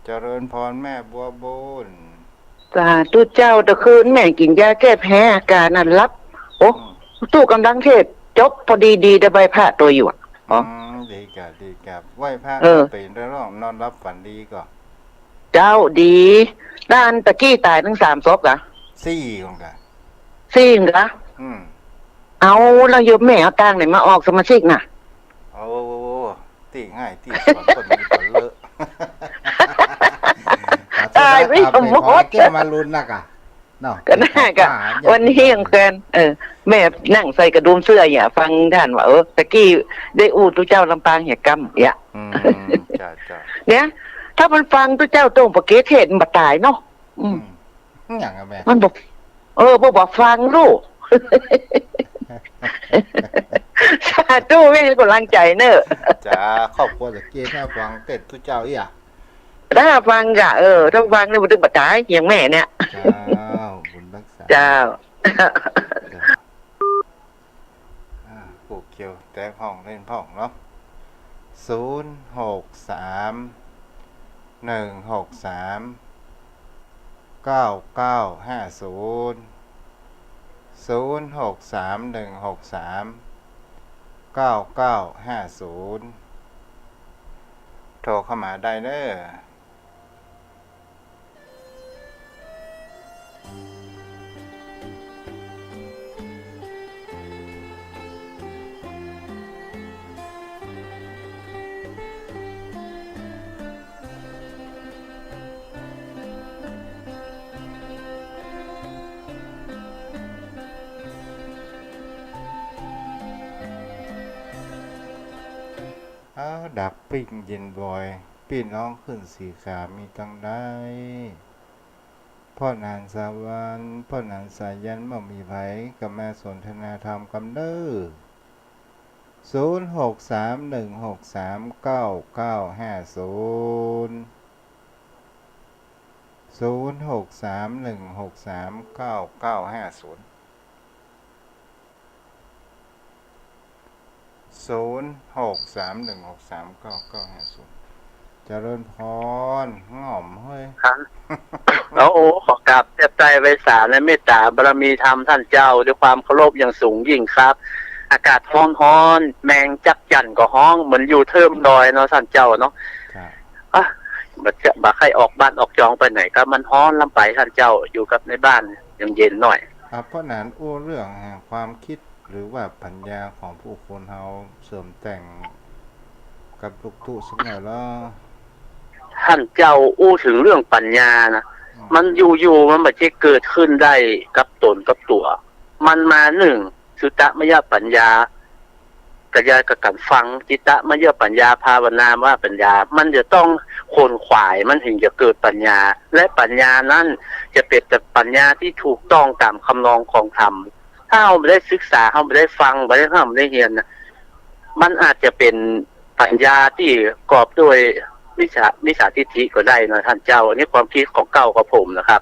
เจริญพรแม่บัวบุญสาธุเจ้าตะคืนแม่กินยาแก้แพ้อาการนั่นรับโอ้ตู้กำลังเทศจบพอดีได้ใบผ้าตัวอยู่อ๋อดีกับไหว้พระเป็นได้ร้องนอนรับฝันดีก่อนเจ้าดีด้านตะกี้ตายทั้ง3 ศพกะ4ของกัน4กะเอาเราโยมแม่เอาตังค์ไหนมาออกสมาชิกน่ะโอ้ตีง่ายตีสอนคนมีคนเลอะตายไม่สมมติแก้มาลุ้นนักอ่ะเนาะก็น่ากะวันนี้ยังเกินแม่นั่งใส่กระดุมเสื้ออย่าฟังท่านว่าตะกี้ได้อู้ตุเจ้าลำปางเหตุกรรมอย่าเนี่ยถ้ามันฟังตุเจ้าตรงประเกศเทศมันตายเนาะอย่างไรแม่มันบอกฟังลูกสาธุแม่กำลังใจเนอะจ้าครอบครัวตะกี้ถ้าฟังเต็ดตุเจ้าอ่ะถ้าฟังกะถ้าฟังเนี่ยมันถึงบัดตายอย่างแม่เนี่ยเจ้าบุญรักษาเจ้าปลูกเขียวแต่พ่องเล่นพ่องเนาะโทรเข้ามาได้เนอะดับปิ้งเย็นบ่อยพี่น้องขึ้นสีขามีตั้งได้พ่อนานสาวรรค์พ่อนานสายันบ่มีไผกับแม่สนทนาธรรมกำเด้อเจริญพรง่อมเฮ้ยโอ้ขอกราบแทบใจไว้สารและเมตตาบารมีธรรมท่านเจ้าด้วยความเคารพอย่างสูงยิ่งครับอากาศร้อนแมงจักจั่นก็ฮ้องเหมือนอยู่เทิมดอยเนาะท่านเจ้าเนาะบัดใครออกบ้านออกจองไปไหนก็มันฮ้อนลำไปท่านเจ้าอยู่กับในบ้านยังเย็นหน่อยเพราะนั้นเรื่องความคิดหรือว่าปัญญาของผู้คนเฮาเสริมแต่งกับลูกทุ่สักหน่อยแล้วท่านเจ้าถึงเรื่องปัญญานะมันอยู่มันไม่ใช่เกิดขึ้นได้กับตนกับตัวมันมาสุตตมยปัญญากระยายกับการฟังจิตตมยปัญญาภาวนาว่าปัญญามันจะต้องขนขวายมันถึงจะเกิดปัญญาและปัญญานั้นจะเป็นแต่ปัญญาที่ถูกต้องตามคำนองของธรรมถ้าเราไม่ได้ศึกษาเราไม่ได้ฟังไม่ได้ห้ามไม่ได้เรียนนะมันอาจจะเป็นปัญญาที่กอบด้วยมิจฉาทิฏฐิก็ได้นะท่านเจ้าอันนี้ความคิดของเก่าของผมนะครับ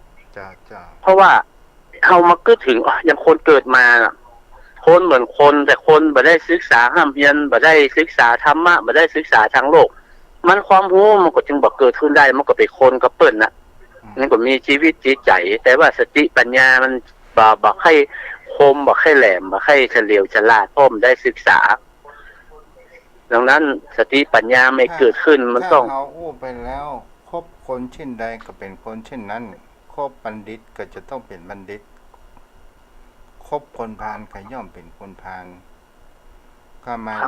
เพราะว่าเรามาก็ถึงอย่างคนเกิดมาคนเหมือนคนแต่คนไม่ได้ศึกษาห้ามเรียนไม่ได้ศึกษาธรรมะไม่ได้ศึกษาทางโลกมันความรู้มันก็จึงบอกเกิดขึ้นได้มันก็เป็นคนก็เปิ้นนะนั่นก็มีชีวิตจิตใจแต่ว่าสติปัญญามันบอกให้คมบอกให้แหลมบอกให้เฉลียวฉลาดพ่อมได้ศึกษาดังนั้นสติปัญญาไม่เกิดขึ้นมันต้องเอาไปแล้วคบคนเช่นใดก็เป็นคนเช่นนั้นคบบัณฑิตก็จะต้องเป็นบัณฑิตคบคนพาลก็ย่อมเป็นคนพาล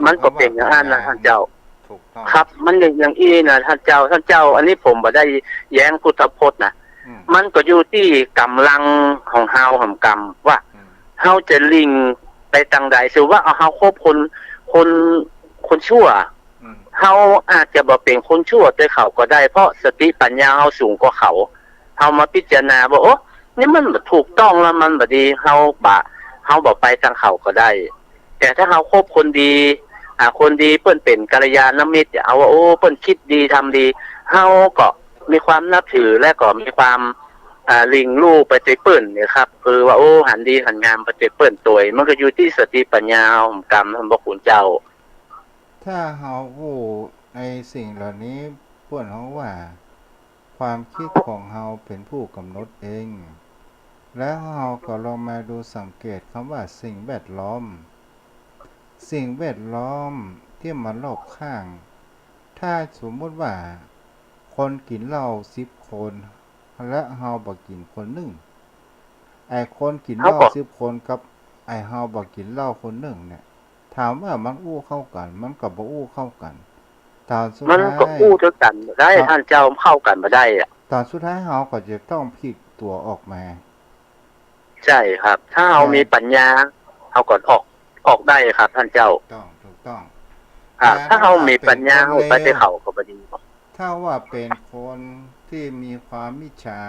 มันก็เป็นอย่างนั้นนะท่านเจ้า ถูกต้องครับมันอย่างอี้นะท่านเจ้าอันนี้ผมบ่ได้แย้งพุทธพจน์นะมันก็อยู่ที่กำลังของเฮาของกรรมว่าเฮาจะลิงไปทางใดสิว่าเอาเฮาคบคนชั่วเฮาอาจจะบ่เป็นคนชั่วแต่เขาก็ได้เพราะสติปัญญาเฮาสูงกว่าเขา เฮามาพิจารณาว่าโอ้นี่มันบ่ถูกต้องแล้วมันบ่ดีเฮาบ่ไปทางเขาก็ได้แต่ถ้าเฮาคบคนดีคนดีเปิ้นเป็นกัลยาณมิตรเอาว่าโอ้เปิ้นคิดดีทำดีเฮาก็มีความนับถือและก็มีความลิงลู่ไปใจเปิ้นเนี่ยครับคือว่าโอ้หันดีหันงามไปใจเปิ้นตัวมันก็อยู่ที่สติปัญญาของกรรมท่านพระคุณเจ้าถ้าเฮารู้ในสิ่งเหล่านี้พวกเราว่าความคิดของเฮาเป็นผู้กำหนดเองแล้วเฮาก็ลองมาดูสังเกตคำว่าสิ่งแวดล้อมสิ่งแวดล้อมที่มันรอบข้างถ้าสมมติว่าคนกินเหล้า10 คนและเฮาบ่กินคนหนึ่งไอ้คนกินเหล้า10 คนกับไอ้เฮาบ่กินเหล้าคนหนึ่งเนี่ยถามว่ามันอู้เข้ากันมันก็บ่อู้เข้ากันตอนสุดท้ายมันก็อู้ด้วยกันได้ท่านเจ้าเข้ากันบ่ได้ตอนสุดท้ายเฮาก็จะต้องพลิกตัวออกมาใช่ครับถ้าเฮามีปัญญาเฮาก็ออกได้ครับท่านเจ้าถูกต้องถ้าเฮามีปัญญาเฮาไปที่เขาก็บ่ดีถ้าว่าเป็นคนที่มีความมิจฉา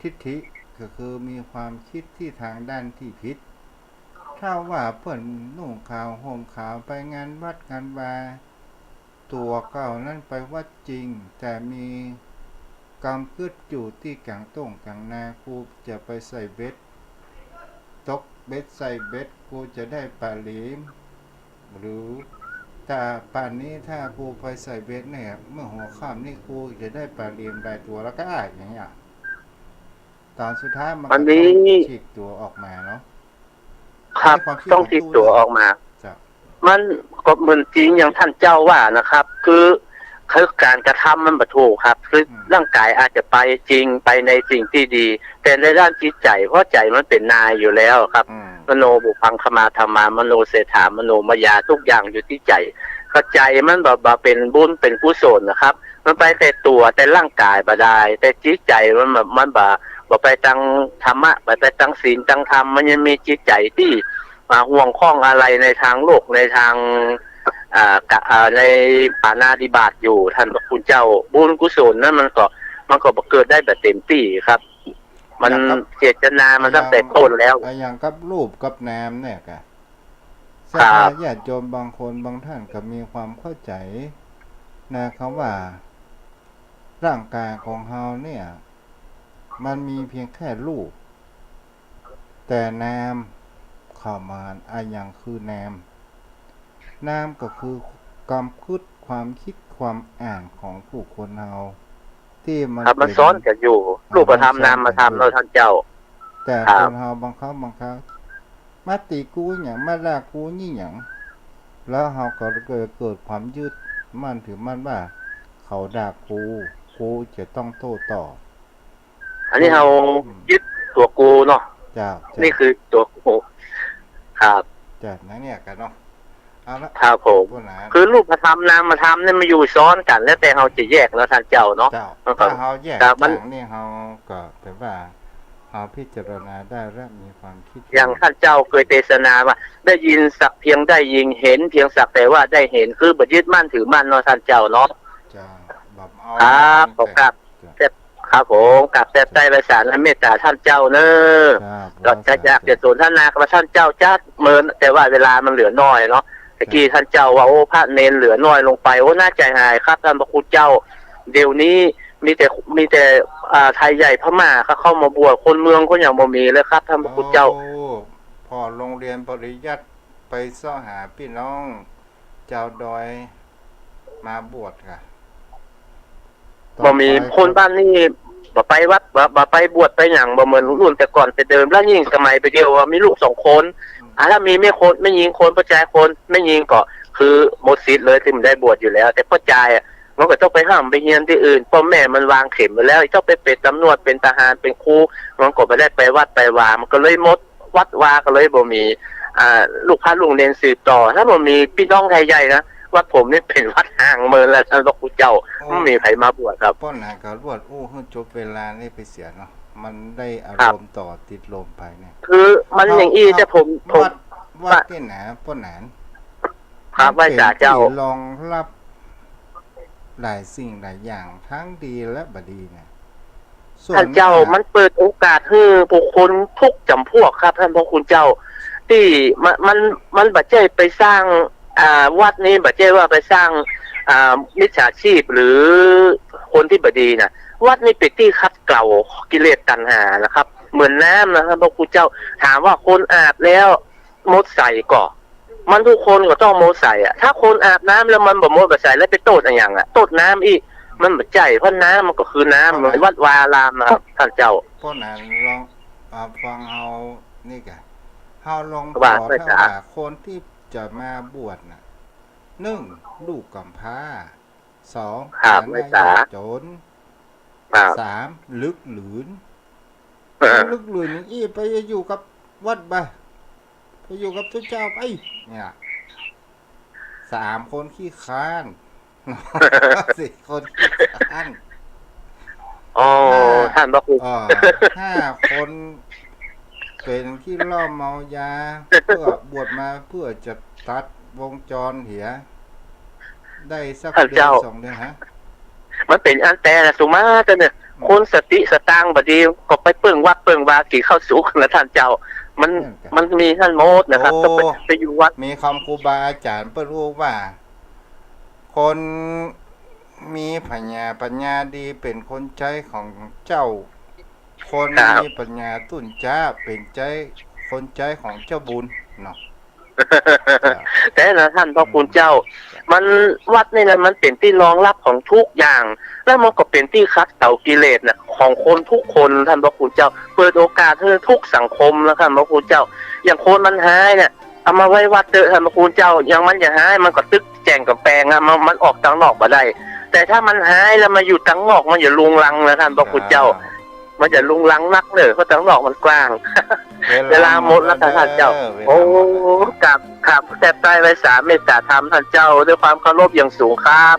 ทิฏฐิก็คือมีความคิดที่ทางด้านที่ผิดถ้าว่าเพิ่นนุ่งขาวห่มขาวไปงานวัดงานวาตัวเก่านั้นไปวัดจริงแต่มีกำกึดอยู่ที่กลางต้งกลางนากูจะไปใส่เบ็ดตกเบ็ดใส่เบ็ดกูจะได้ปลาเหลมหรือแต่ป่านนี้ถ้ากูไปใส่เบ็ดเนี่ยเมื่อหัวค่ำนี่กูจะได้ปลาเหลมได้ตัวแล้วก็อ้ายอย่างเงี้ยตอนสุดท้ายมันก็ต้องฉีกตัวออกมาเนาะครับต้องฉีกตัวออกมามันก็เหมือนจริงอย่างท่านเจ้าว่านะครับคือการกระทำมันบ่ถูกครับคือร่างกายอาจจะไปจริงไปในสิ่งที่ดีแต่ในด้านจิตใจเพราะใจมันเป็นนายอยู่แล้วครับมโนบุพังคมาธรรมามโนเสถามโนมยาทุกอย่างอยู่ที่ใจก็ใจมันบ่เป็นบุญเป็นกุศลนะครับมันไปแต่ตัวแต่ร่างกายบ่ได้แต่จิตใจมันบ่ไปทางธรรมะไปทางศีลทางธรรมมันยังมีจิตใจที่ห่วงข้องอะไรในทางโลกในทางในปาณาธิบาตอยู่ท่านพระคุณเจ้าบุญกุศลนั้นมันก็เกิดได้แบบเต็มที่ครับมันเจตนามันตั้งแต่ต้นแล้วอย่างกับรูปกับนามเนี่ยกะสภาญาติโยมบางคนบางท่านก็มีความเข้าใจนะครับว่าร่างกายของเฮาเนี่ยมันมีเพียงแค่รูปแต่นามเข้ามาอย่างคือนามก็คือความคิดความอ่านของผู้คนเฮาที่มันซ้อนกันอยู่รูปธรรมนามธรรมเราท่านเจ้าแต่คนเฮาบางครั้งมาตีกูหยังมาด่ากูนี่หยังแล้วเฮาก็เกิดความยึดมั่นถือมั่นว่าเขาด่ากูจะต้องโต้ตอบอันนี้เฮายึดตัวกูเนาะนี่คือตัวกูครับจ้ะนั่นเนี่ยกันเนาะครับผมคือรูปธรรมนามธรรมเนี่ยมันอยู่ซ้อนกันแล้วแต่เฮาจะแยกแล้วท่านเจ้าเนาะถ้าเฮาแยกต่างนี่เฮาก็แปลว่าเฮาพิจารณาได้และมีความคิดอย่างท่านเจ้าเคยเทศนาว่าได้ยินสักเพียงได้ยินเห็นเพียงสักแต่ว่าได้เห็นคือบ่ยึดมั่นถือมั่นเนาะท่านเจ้าเนาะจ้าแบบครับผมครับผมกับแซ่บใจประสานและเมตตาท่านเจ้าเนอะก็จะอยากจะสนทนากับท่านเจ้าจัดเมินแต่ว่าเวลามันเหลือน้อยเนาะตะกี้ท่านเจ้าว่าโอ้พระเนรเหลือน้อยลงไปโอ้น่าใจหายครับท่านพระคุณเจ้าเดี๋ยวนี้มีแต่ไทยใหญ่พม่าเข้ามาบวชคนเมืองก็ยังบ่มีเลยครับท่านพระคุณเจ้าพอโรงเรียนปริยัติไปซ้อหาพี่น้องเจ้าดอยมาบวชค่ะบ่มีคนบ้านนี้บ่ไปวัดบ่ไปบวชไปหยังบ่เหมือนรุ่นแต่ก่อนแต่เดิมแล้วยิ่งสมัยไปเดียวว่ามีลูก2คนถ้ามีไม่ยิงคนประจายคนไม่ยิงก็คือหมดสิทธิ์เลยที่มันได้บวชอยู่แล้วแต่ประจายมันก็ต้องไปห้ามไปเฮียนที่อื่นพ่อแม่มันวางเข็มไว้แล้วเจ้าไปเป็นตำรวจเป็นทหารเป็นครูมันก็ไม่ได้ไปวัดไปวามันก็เลยหมดวัดวาก็เลยบ่มีลูกพระลุงเรียนสืบต่อถ้าบ่มีพี่น้องไทยใหญ่นะวัดผมนี่เป็นวัดห่างเมืองแล้วท่านพระคุณเจ้าไม่มีใครมาบวชครับป้อนหาก็บวชให้จบเวลานี่ไปเสียเนาะมันได้อารมณ์ต่อติดลมไปเนี่ยคือมันอย่างอี้จะผมวัดที่ไหนป้อนหนานครับไหว้จ่าเจ้ารองรับหลายสิ่งหลายอย่างทั้งดีและบดีเนี่ย ท่านเจ้ามันเปิดโอกาสให้บุคคลทุกจำพวกครับท่านพระคุณเจ้าที่มันบัดเจ้ไปสร้างวัดนี้บัดเจ้ว่าไปสร้างมิจฉาชีพหรือคนที่บดีนะวัดนี้เป็นที่คัดเกลากิเลสตัณหานะครับเหมือนน้ำนะครับพระคุณเจ้าถามว่าคนอาบแล้วมดใส่ก่อมันทุกคนก็ต้องมดใส่ถ้าคนอาบน้ำแล้วมันบ่มดบ่ใส่แล้วไปโตดอะไรอย่างโตดน้ำอีกมันบ่ใจเพราะน้ำมันก็คือน้ำเหมือนวัดวาอารามนะครับท่านเจ้าพวกนั้นลองฟังเอานี่กันเฮาลองข ว่า อ ไม่ ถ้า จ๋า ว่าคนที่จะมาบวชน่ะ1ลูกกำพร้า2 ครับไม่จ๋า จน ครับ 3ลึกหลืนลึกหลืนนี่ไปอยู่กับวัดไปอยู่กับทุกเจ้าไปเนี่ย3คนขี้ค้าน4คนขี้ค้าน อ๋อท่านพระคุณ 5 คนเป็นที่ล่อเมายา เพื่อบวชมาเพื่อจะตัดวงจรเหียได้สักเดือน2 เดือนฮะมันเป็นอันแต่ละสุมาแต่เนี่ยคนสติสตางค์บดีก็ไปเปิ่งวัดเปิ่งวากี่เข้าสุขนะท่านเจ้ามันมีท่านโมดนะครับก็ไปอยู่วัดมีคำครูบาอาจารย์เปิ้นรู้ว่า คนมีปัญญาดีเป็นคนใจของเจ้า คนมีปัญญาตุ่นจ้าเป็นใจคนใจของเจ้าบุญเนาะ แต่นะท่านพระคุณเจ้ามันวัดนี่นะมันเป็นที่รองรับของทุกอย่าง แล้วมันก็เป็นที่คัดเต่ากิเลสนะของคนทุกคนท่านพระคุณเจ้าเปิดโอกาสให้ทุกสังคมแล้วท่านพระคุณเจ้าอย่างคนมันหายเนี่ยเอามาไว้วัดเถอะท่านพระคุณเจ้าอย่างมันอย่าหายมันก็ตึกแจงกับแปลงมันออกทางนอกมาได้แต่ถ้ามันหายแล้วมาอยู่ทางนอกมันอย่าลุงลังนะท่านพระคุณเจ้ามันจะลุงลังนักเลยเพราะทางนอกมันกว้างเวลาหมดแล้วท่านเจ้าโอ้กับแต่ใจไว้3 เมตตาธรรมท่านเจ้าด้วยความเคารพอย่างสูงครับ